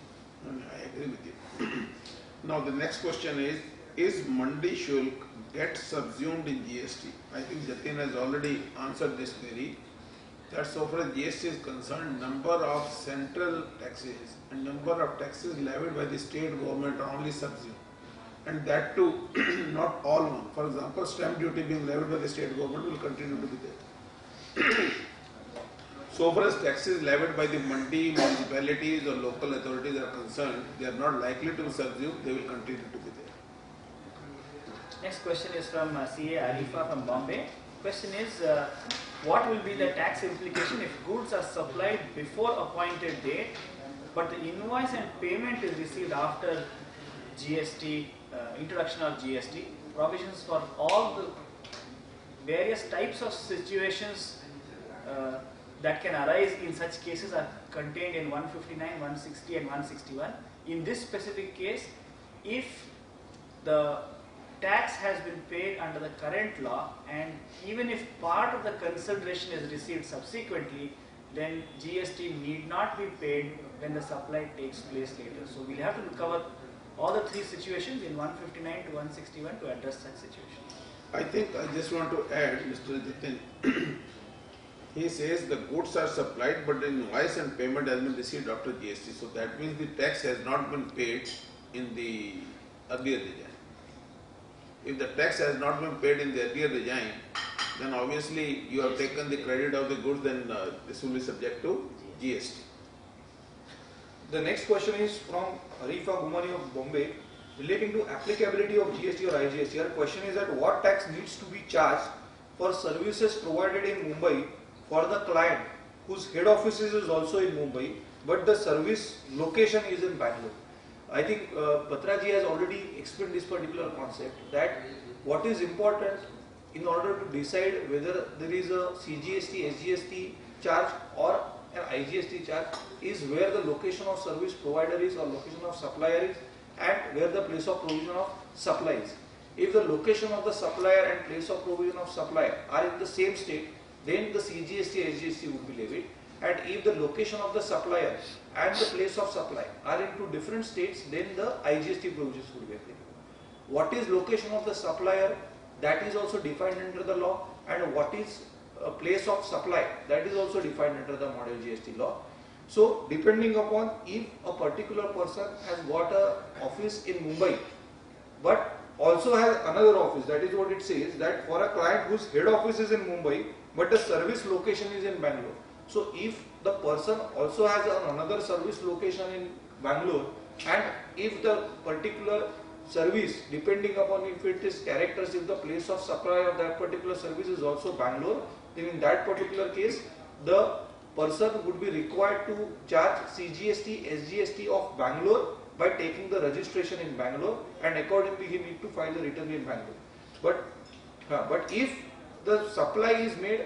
I agree with you. Now the next question is Mandi Shulk get subsumed in GST? I think Jatin has already answered this query. That so far as GST is concerned, number of central taxes and number of taxes levied by the state government are only subsumed. And that too, not all one. For example, stamp duty being levied by the state government will continue to be there. So far as taxes levied by the mandi, municipalities or local authorities are concerned, they are not likely to be subsumed, they will continue to be there. Next question is from CA Arifa from Bombay. Question is, what will be the tax implication if goods are supplied before appointed date, but the invoice and payment is received after GST, introduction of GST? Provisions for all the various types of situations that can arise in such cases are contained in 159, 160 and 161. In this specific case, if the tax has been paid under the current law and even if part of the consideration is received subsequently, then GST need not be paid when the supply takes place later. So we'll have to cover all the three situations in 159 to 161 to address such situation. I think I just want to add, Mr. Jatin, he says the goods are supplied but the invoice and payment has been received after GST. So that means the tax has not been paid in the earlier regime. If the tax has not been paid in the earlier regime, then obviously you have taken the credit of the goods, then this will be subject to GST. The next question is from Arifa Gumani of Bombay relating to applicability of GST or IGST. Her question is that what tax needs to be charged for services provided in Mumbai for the client whose head office is also in Mumbai but the service location is in Bangalore. I think Patraji has already explained this particular concept, that what is important in order to decide whether there is a CGST, SGST charge or an IGST charge is where the location of service provider is or location of supplier is and where the place of provision of supply is. If the location of the supplier and place of provision of supply are in the same state, then the CGST, SGST would be levied. And if the location of the supplier and the place of supply are into different states, then the IGST provisions would be applicable. What is location of the supplier? That is also defined under the law, and what is a place of supply, that is also defined under the model GST law. So depending upon if a particular person has got a office in Mumbai but also has another office, that is what it says, that for a client whose head office is in Mumbai but the service location is in Bangalore. So if the person also has another service location in Bangalore, and if the particular service, depending upon if it is characters, if the place of supply of that particular service is also Bangalore, then in that particular case the person would be required to charge CGST, SGST of Bangalore by taking the registration in Bangalore, and accordingly he need to file the return in Bangalore. But if the supply is made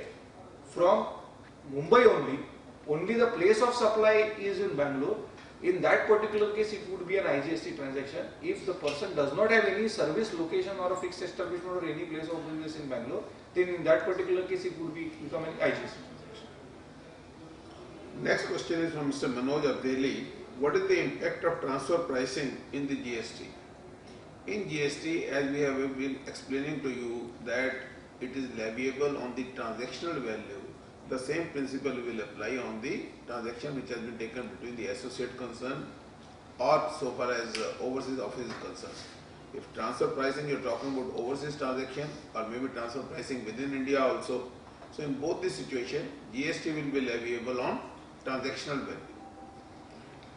from Mumbai only the place of supply is in Bangalore, in that particular case it would be an IGST transaction. If the person does not have any service location or a fixed establishment or any place of business in Bangalore, then in that particular case it would become an IGST transaction. Next question is from Mr. Manoj of Delhi. What is the impact of transfer pricing in the GST? In GST, as we have been explaining to you, that it is leviable on the transactional value. The same principle will apply on the transaction which has been taken between the associate concern or so far as overseas office is concerned. If transfer pricing, you are talking about overseas transaction or maybe transfer pricing within India also. So in both the situation, GST will be leviable on transactional value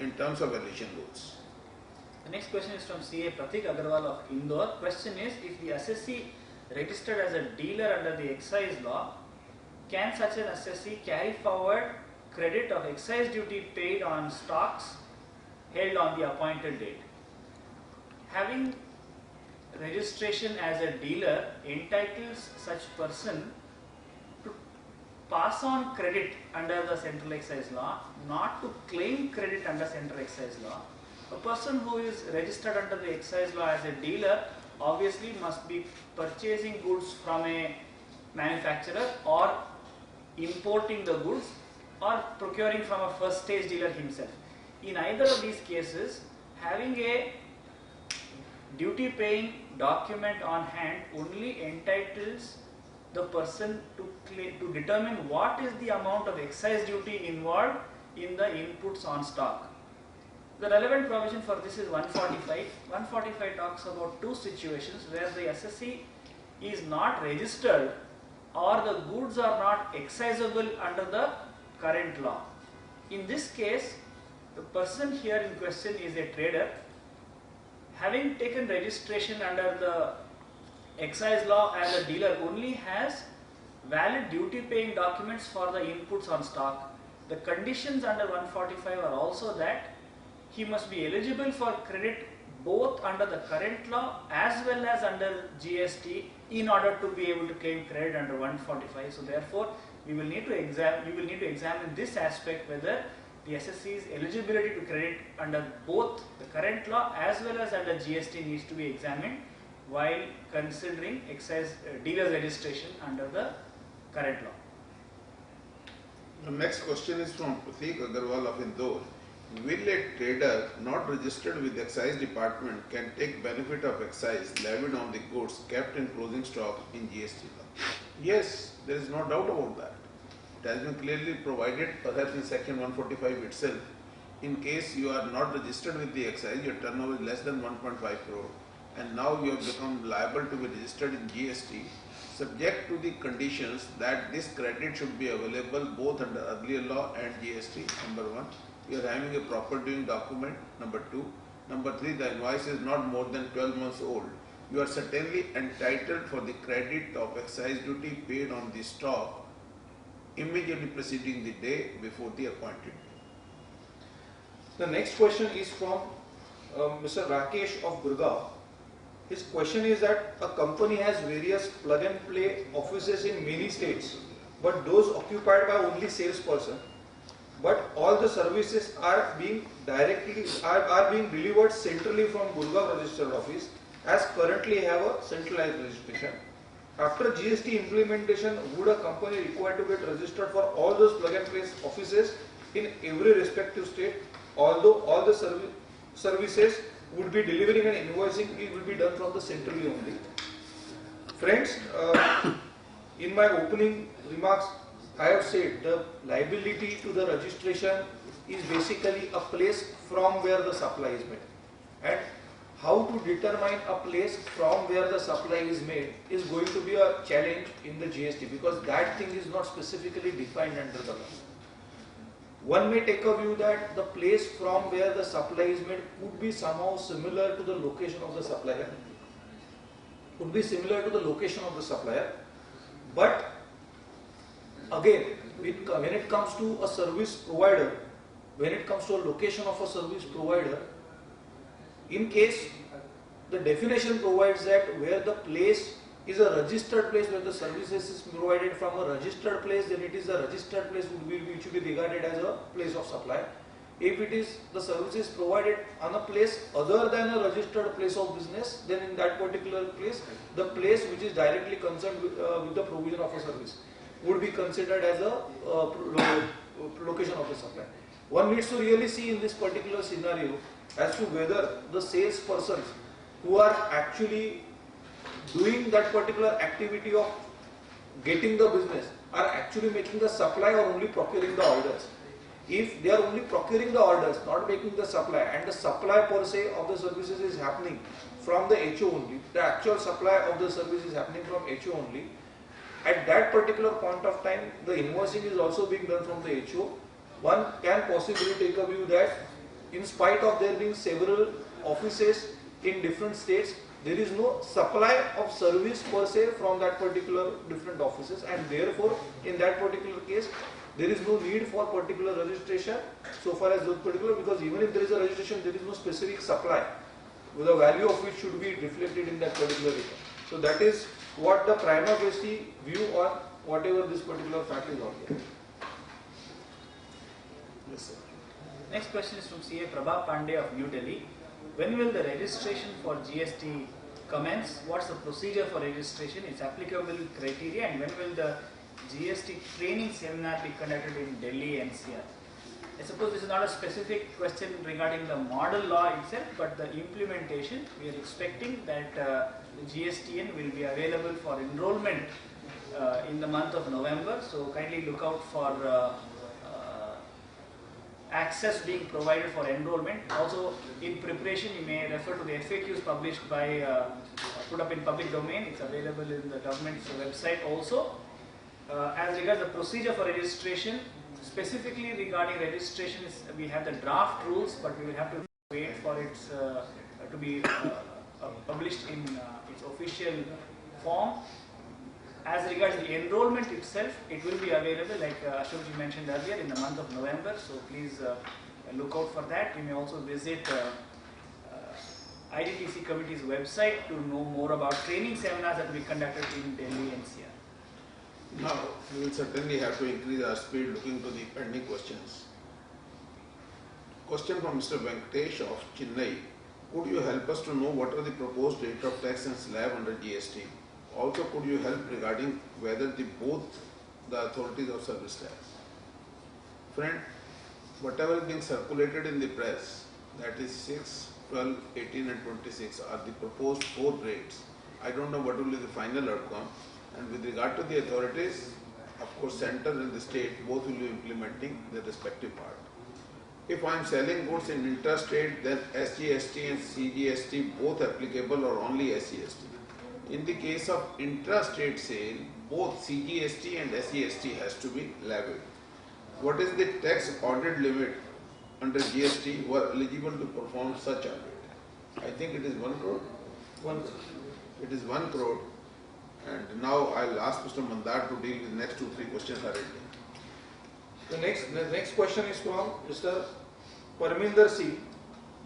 in terms of valuation rules. The next question is from CA Pratik Agarwal of Indore. Question is, if the assessee registered as a dealer under the excise law, can such an assessee carry forward credit of excise duty paid on stocks held on the appointed date? Having registration as a dealer entitles such person to pass on credit under the central excise law, not to claim credit under central excise law. A person who is registered under the excise law as a dealer obviously must be purchasing goods from a manufacturer or importing the goods or procuring from a first stage dealer himself. In either of these cases, having a duty paying document on hand only entitles the person to determine what is the amount of excise duty involved in the inputs on stock. The relevant provision for this is 145. 145 talks about two situations where the assessee is not registered or the goods are not excisable under the current law. In this case, the person here in question is a trader. Having taken registration under the excise law as a dealer only has valid duty paying documents for the inputs on stock. The conditions under 145 are also that he must be eligible for credit both under the current law as well as under GST in order to be able to claim credit under 145. So therefore, you will need to examine this aspect, whether the assessee's eligibility to credit under both the current law as well as under GST needs to be examined while considering excise dealer's registration under the current law. The next question is from Pratik Agarwal of Indore. Will a trader not registered with the excise department can take benefit of excise levied on the goods kept in closing stock in GST law? Yes, there is no doubt about that. It has been clearly provided, perhaps in section 145 itself. In case you are not registered with the excise, your turnover is less than 1.5 crore, and now you have become liable to be registered in GST, subject to the conditions that this credit should be available both under earlier law and GST, number one. you are having a proper doing document, number 2. Number 3, the invoice is not more than 12 months old. You are certainly entitled for the credit of excise duty paid on the stock immediately preceding the day before the appointed date. The next question is from Mr. Rakesh of Gurgaon. His question is that a company has various plug and play offices in many states, but those occupied by only salesperson. But all the services are being being delivered centrally from Gurgaon registered office, as currently have a centralized registration. After GST implementation, would a company require to get registered for all those plug and play offices in every respective state, although all the services would be delivering and invoicing, it will be done from the centrally only? Friends, in my opening remarks, I have said the liability to the registration is basically a place from where the supply is made. And how to determine a place from where the supply is made is going to be a challenge in the GST, because that thing is not specifically defined under the law. One may take a view that the place from where the supply is made could be somehow similar to the location of the supplier. Could be similar to the location of the supplier. But again, when it comes to a service provider, when it comes to a location of a service provider, in case the definition provides that where the place is a registered place, where the services is provided from a registered place, then it is a registered place which will be regarded as a place of supply. If it is the services provided on a place other than a registered place of business, then in that particular place, the place which is directly concerned with the provision of a service would be considered as a location of the supply. One needs to really see in this particular scenario as to whether the salespersons who are actually doing that particular activity of getting the business are actually making the supply or only procuring the orders. If they are only procuring the orders, not making the supply, and the supply per se of the services is happening from the HO only, the actual supply of the service is happening from HO only, at that particular point of time, the invoicing is also being done from the HO. One can possibly take a view that in spite of there being several offices in different states, there is no supply of service per se from that particular different offices, and therefore in that particular case there is no need for particular registration so far as those particular, because even if there is a registration, there is no specific supply the value of which should be reflected in that particular return. So that is what the prima facie view on whatever this particular fact is on here. Yes, sir. Next question is from CA Prabha Pandey of New Delhi. When will the registration for GST commence? What's the procedure for registration, its applicable criteria, and when will the GST training seminar be conducted in Delhi NCR? I suppose this is not a specific question regarding the model law itself, but the implementation. We are expecting that the GSTN will be available for enrollment in the month of November. So kindly look out for access being provided for enrollment. Also, in preparation, you may refer to the FAQs published by, put up in public domain. It's available in the government's website also. As regards the procedure for registration, specifically regarding registration, we have the draft rules, but we will have to wait for it to be published in its official form. As regards the enrollment itself, it will be available, like Ashokji mentioned earlier, in the month of November. So please look out for that. You may also visit IDTC committee's website to know more about training seminars that will be conducted in Delhi NCR. Now, we will certainly have to increase our speed looking to the pending questions. Question from Mr. Venkatesh of Chennai. Could you help us to know what are the proposed rate of tax and slab under GST? Also, could you help regarding whether both the authorities of service tax? Friend, whatever is being circulated in the press, that is 6, 12, 18 and 26 are the proposed 4 rates. I don't know what will be the final outcome. And with regard to the authorities, of course, center and the state both will be implementing their respective part. If I am selling goods in interstate, then SGST and CGST both applicable or only SGST. In the case of intrastate sale, both CGST and SGST has to be levied. What is the tax audit limit under GST who are eligible to perform such audit? I think it is 1 crore. One. It is 1 crore. And now I'll ask Mr. Mandar to deal with next 2-3 questions already. The next question is from Mr. Parminder C.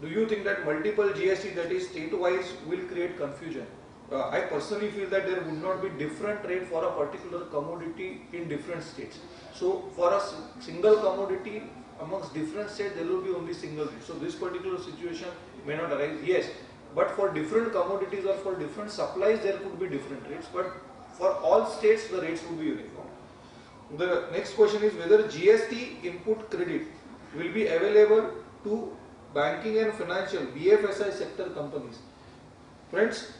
Do you think that multiple GST, that is state-wise, will create confusion? I personally feel that there would not be different rate for a particular commodity in different states. So for a single commodity amongst different states, there will be only single rate. So this particular situation may not arise. Yes, but for different commodities or for different supplies, there could be different rates. But for all states, the rates will be uniform. The next question is whether GST input credit will be available to banking and financial BFSI sector companies. Friends,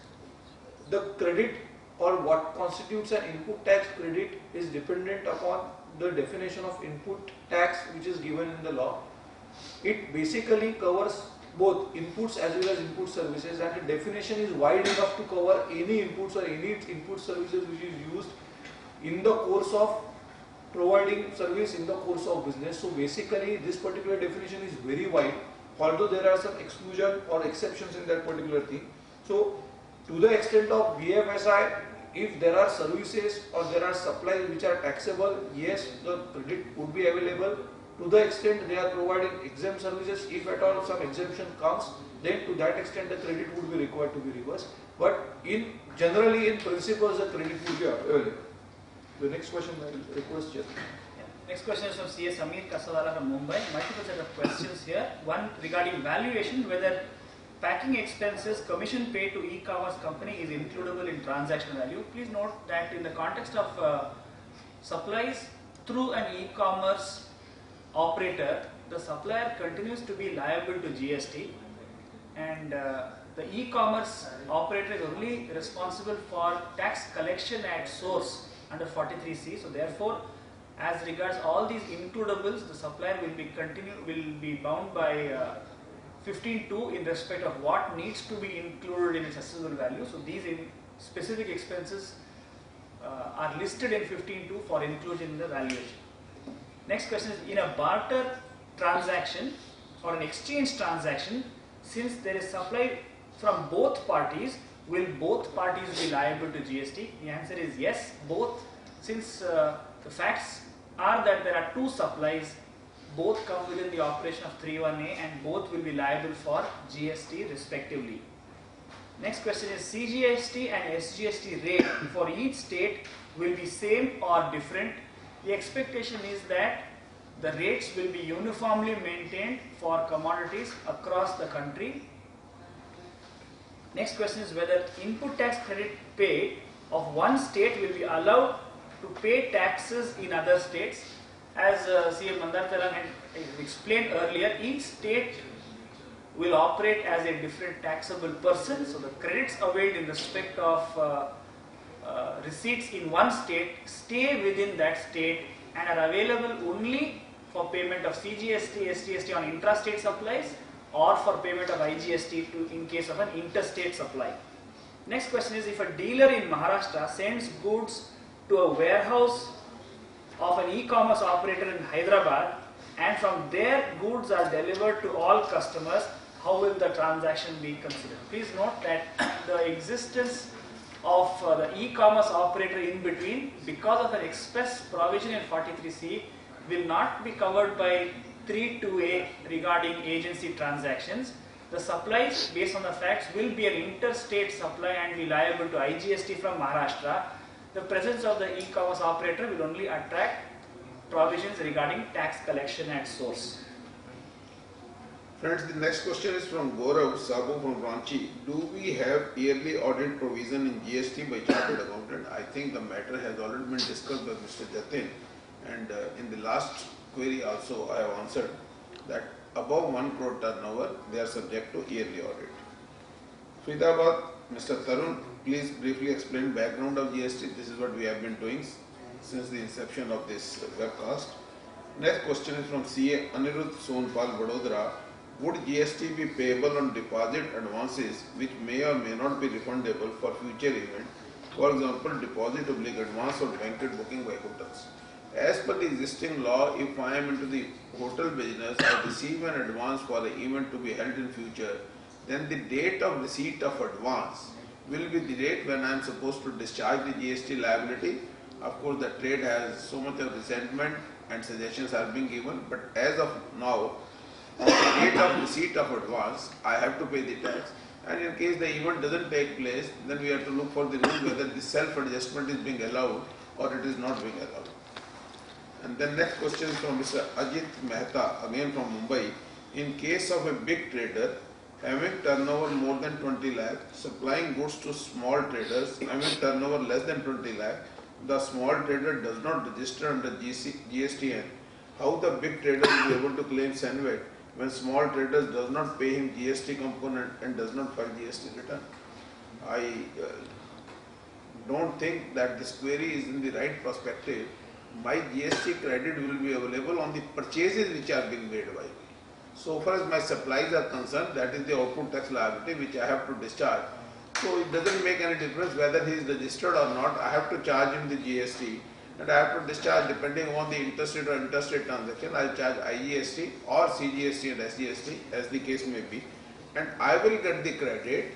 the credit or what constitutes an input tax credit is dependent upon the definition of input tax which is given in the law. It basically covers both inputs as well as input services, and the definition is wide enough to cover any inputs or any input services which is used in the course of providing service in the course of business. So basically this particular definition is very wide, although there are some exclusion or exceptions in that particular thing. So to the extent of BFSI, if there are services or there are supplies which are taxable, yes, the credit would be available. To the extent they are providing exempt services, if at all some exemption comes, then to that extent the credit would be required to be reversed. But generally in principle the credit would be available. The next question I will request Chair. Next question is from CS Amir Kasawala from Mumbai. Multiple set of questions here. One regarding valuation, whether packing expenses, commission paid to e-commerce company is includable in transaction value. Please note that in the context of supplies through an e-commerce operator, the supplier continues to be liable to GST, and the e-commerce operator is only responsible for tax collection at source under 43C. So therefore, as regards all these includables, the supplier will be bound by 15.2 in respect of what needs to be included in its assessable value. So these specific expenses are listed in 15.2 for inclusion in the valuation. Next question is, in a barter transaction or an exchange transaction, since there is supply from both parties, will both parties be liable to GST? The answer is yes, both, since the facts are that there are two supplies, both come within the operation of 3(1)A and both will be liable for GST respectively. Next question is, CGST and SGST rate for each state will be same or different? The expectation is that the rates will be uniformly maintained for commodities across the country. Next question is whether input tax credit paid of one state will be allowed to pay taxes in other states. As CM Mandar Telang had explained earlier, each state will operate as a different taxable person. So the credits availed in respect of receipts in one state stay within that state and are available only for payment of CGST, SGST on intrastate supplies, or for payment of IGST in case of an interstate supply. Next question is, if a dealer in Maharashtra sends goods to a warehouse of an e-commerce operator in Hyderabad and from there goods are delivered to all customers, how will the transaction be considered? Please note that the existence of the e-commerce operator in between, because of an express provision in 43C, will not be covered by 3(2)A regarding agency transactions. The supplies based on the facts will be an interstate supply and be liable to IGST from Maharashtra. The presence of the e-commerce operator will only attract provisions regarding tax collection at source. Friends, the next question is from Gaurav Sabu from Ranchi. Do we have yearly audit provision in GST by chartered accountant? I think the matter has already been discussed by Mr. Jatin, and in the last query also I have answered that above 1 crore turnover they are subject to yearly audit. Faridabad, Mr. Tarun, please briefly explain background of GST. This is what we have been doing since the inception of this webcast. Next question is from CA Anirudh Sonpal, Vadodara. Would GST be payable on deposit advances which may or may not be refundable for future event? For example, deposit of big advance or banquet booking by hotels. As per the existing law, if I am into the hotel business, I receive an advance for the event to be held in future, then the date of receipt of advance will be the date when I am supposed to discharge the GST liability. Of course, the trade has so much of resentment and suggestions are being given, but as of now, on the date of receipt of advance, I have to pay the tax. And in case the event doesn't take place, then we have to look for the rule whether the self-adjustment is being allowed or it is not being allowed. And then next question is from Mr. Ajit Mehta, again from Mumbai. In case of a big trader having turnover more than 20 lakh, supplying goods to small traders having turnover less than 20 lakh, the small trader does not register under GSTN. How the big trader will be able to claim SENVET when small traders does not pay him GST component and does not file GST return? I don't think that this query is in the right perspective. My GST credit will be available on the purchases which are being made by me. So far as my supplies are concerned, that is the output tax liability which I have to discharge. So it doesn't make any difference whether he is registered or not. I have to charge him the GST and I have to discharge depending on the interstate or interstate transaction. I will charge IGST or CGST and SGST as the case may be, and I will get the credit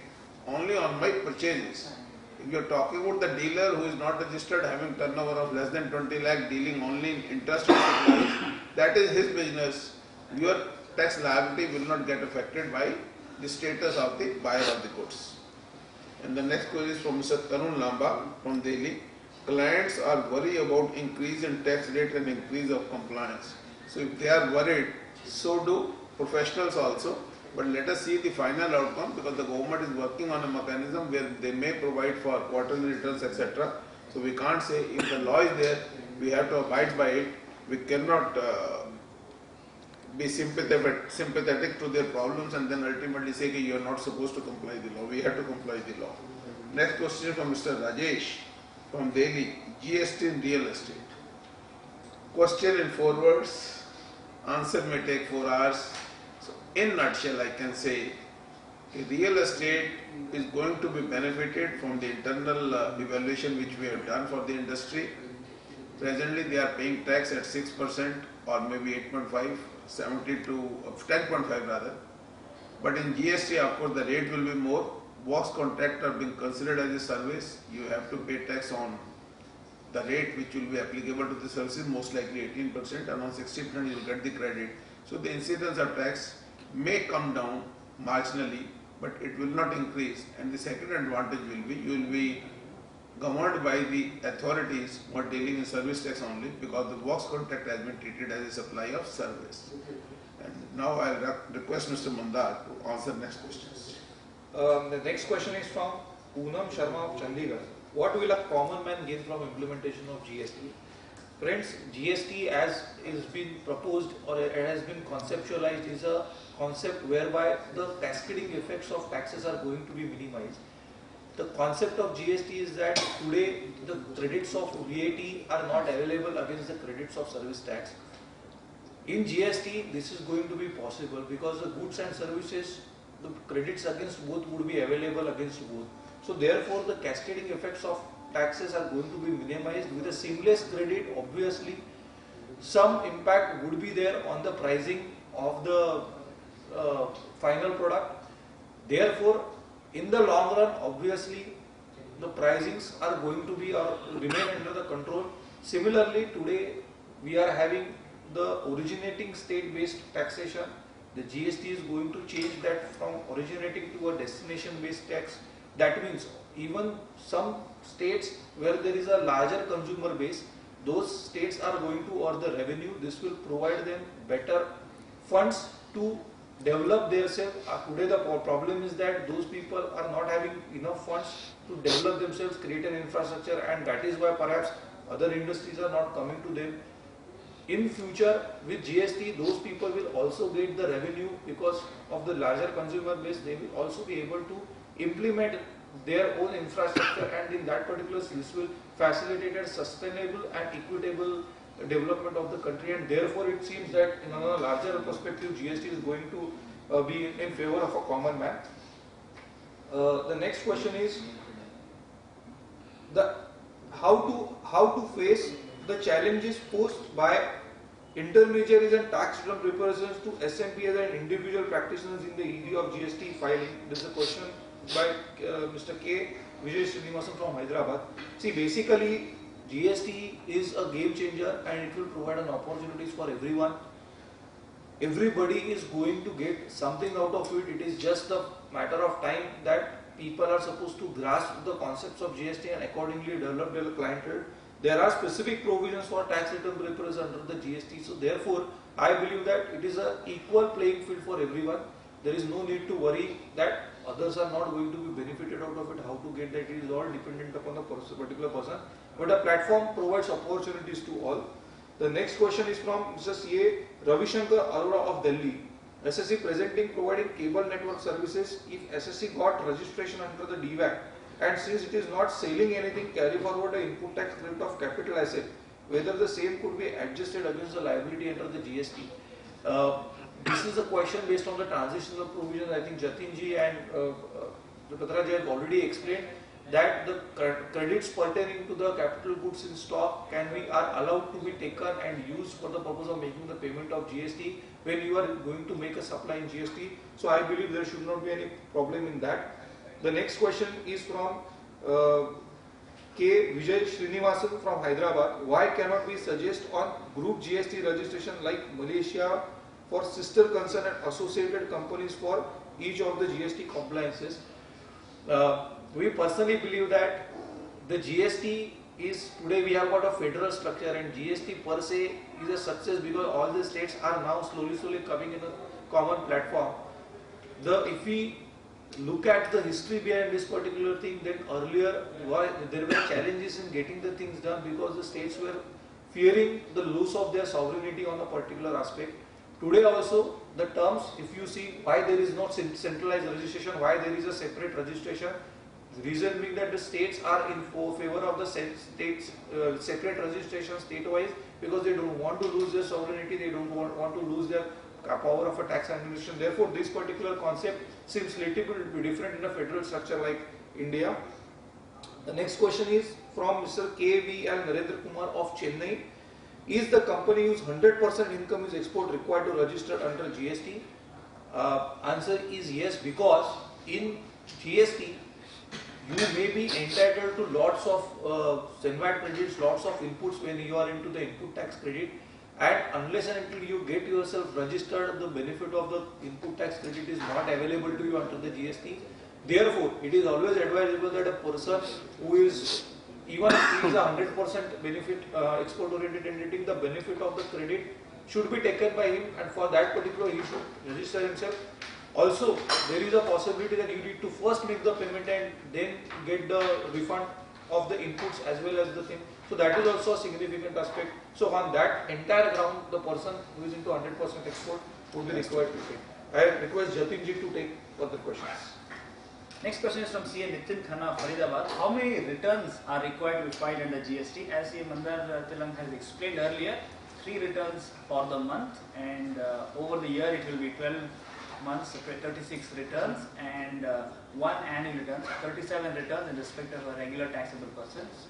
only on my purchases. If you are talking about the dealer who is not registered having turnover of less than 20 lakh dealing only in interstate supplies, that is his business. Your tax liability will not get affected by the status of the buyer of the goods. And the next question is from Mr. Tarun Lamba from Delhi. Clients are worried about increase in tax rate and increase of compliance. So if they are worried, so do professionals also. But let us see the final outcome, because the government is working on a mechanism where they may provide for quarterly returns, etc. So we can't say if the law is there, we have to abide by it. We cannot be sympathetic to their problems and then ultimately say that you are not supposed to comply the law. We have to comply the law. Next question from Mr. Rajesh from Delhi. GST in real estate. Question in 4 words. Answer may take 4 hours. So in nutshell, I can say real estate is going to be benefited from the internal evaluation which we have done for the industry. Presently, they are paying tax at 6% or maybe 8.5, 70 to 10.5 rather. But in GST, of course, the rate will be more. Works contract are being considered as a service. You have to pay tax on the rate which will be applicable to the services, most likely 18%, and on 60% you will get the credit. So the incidence of tax may come down marginally, but it will not increase. And the second advantage will be you will be governed by the authorities who are dealing in service tax only, because the works contract has been treated as a supply of service. And now I request Mr. Mandar to answer next questions. The next question is from Poonam Sharma of Chandigarh. What will a common man gain from implementation of GST? Friends, GST as is been proposed or it has been conceptualized is a concept whereby the cascading effects of taxes are going to be minimized. The concept of GST is that today the credits of VAT are not available against the credits of service tax. In GST, this is going to be possible because the goods and services, the credits against both would be available against both. So therefore, the cascading effects of taxes are going to be minimized with a seamless credit. Obviously, some impact would be there on the pricing of the final product. Therefore, in the long run, obviously, the pricings are going to be or remain under the control. Similarly, today we are having the originating state-based taxation. The GST is going to change that from originating to a destination-based tax. That means even some states where there is a larger consumer base, those states are going to earn the revenue. This will provide them better funds to develop themselves. Today the problem is that those people are not having enough funds to develop themselves, create an infrastructure, and that is why perhaps other industries are not coming to them. In future with GST, those people will also get the revenue because of the larger consumer base. They will also be able to implement their own infrastructure, and in that particular this will facilitate a sustainable and equitable development of the country, and therefore it seems that in a larger perspective GST is going to be in favor of a common man. The next question is how to face the challenges posed by intermediaries and tax return preparers to SMPs and individual practitioners in the area of GST filing. This is a question by Mr. K. Vijay Srinivasan from Hyderabad. See, basically GST is a game changer and it will provide an opportunities for everyone. Everybody is going to get something out of it. It is just a matter of time that people are supposed to grasp the concepts of GST and accordingly develop their clientele. There are specific provisions for tax return preparers under the GST. So therefore, I believe that it is an equal playing field for everyone. There is no need to worry that others are not going to be benefited out of it. How to get that, it is all dependent upon the particular person. But the platform provides opportunities to all. The next question is from Mr. C.A. Ravishankar Arora of Delhi. SSC presenting providing cable network services. If SSC got registration under the DVAC and since it is not selling anything, carry forward the input tax credit of capital asset, whether the same could be adjusted against the liability under the GST. This is a question based on the transitional provisions. I think Jatinji and Patraji have already explained that the credits pertaining to the capital goods in stock are allowed to be taken and used for the purpose of making the payment of GST when you are going to make a supply in GST. So I believe there should not be any problem in that. The next question is from K. Vijay Srinivasan from Hyderabad. Why cannot we suggest on group GST registration like Malaysia for sister concern and associated companies for each of the GST compliances? We personally believe that the GST is, today we have got a federal structure and GST per se is a success because all the states are now slowly coming in a common platform. If we look at the history behind this particular thing, then earlier there were challenges in getting the things done because the states were fearing the loss of their sovereignty on a particular aspect. Today also the terms, if you see why there is not centralized registration, why there is a separate registration, the reason being that the states are in favor of the states separate registration state-wise because they don't want to lose their sovereignty, they don't want to lose their power of a tax administration. Therefore, this particular concept seems little bit different in a federal structure like India. The next question is from Mr. K.V.L. Narendra Kumar of Chennai. Is the company whose 100% income is export required to register under GST? Answer is yes, because in GST you may be entitled to lots of SENVAT credits, lots of inputs when you are into the input tax credit, and unless and until you get yourself registered, the benefit of the input tax credit is not available to you under the GST. Therefore, it is always advisable that a person who is, even if he is a 100% benefit export oriented entity, the benefit of the credit should be taken by him, and for that particular he should register himself. Also, there is a possibility that you need to first make the payment and then get the refund of the inputs as well as the thing. So that is also a significant aspect. So on that entire ground, the person who is into 100% export would be required to pay. I request Jatinji to take further questions. Next question is from C.A. Nitin Khanna of Faridabad. How many returns are required to be filed under GST? As C.A. Mandar Tilang has explained earlier, 3 returns for the month, and over the year it will be 12 months, 36 returns, and 1 annual return, 37 returns in respect of a regular taxable persons.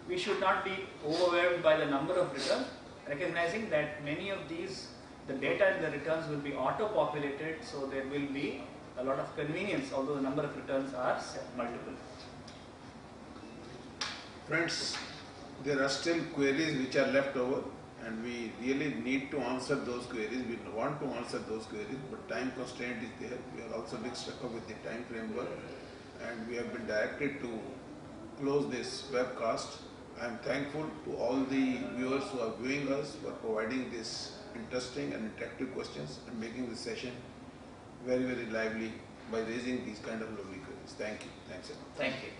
We should not be overwhelmed by the number of returns, recognizing that many of these, the data in the returns will be auto-populated, so there will be a lot of convenience, although the number of returns are multiple. Friends, there are still queries which are left over, and we really need to answer those queries. We want to answer those queries, but time constraint is there. We are also a bit stuck up with the time framework, and we have been directed to close this webcast. I am thankful to all the viewers who are viewing us for providing this interesting and interactive questions and making this session very lively by raising these kind of lovely queries. Thank you. Thanks a lot. Thank you.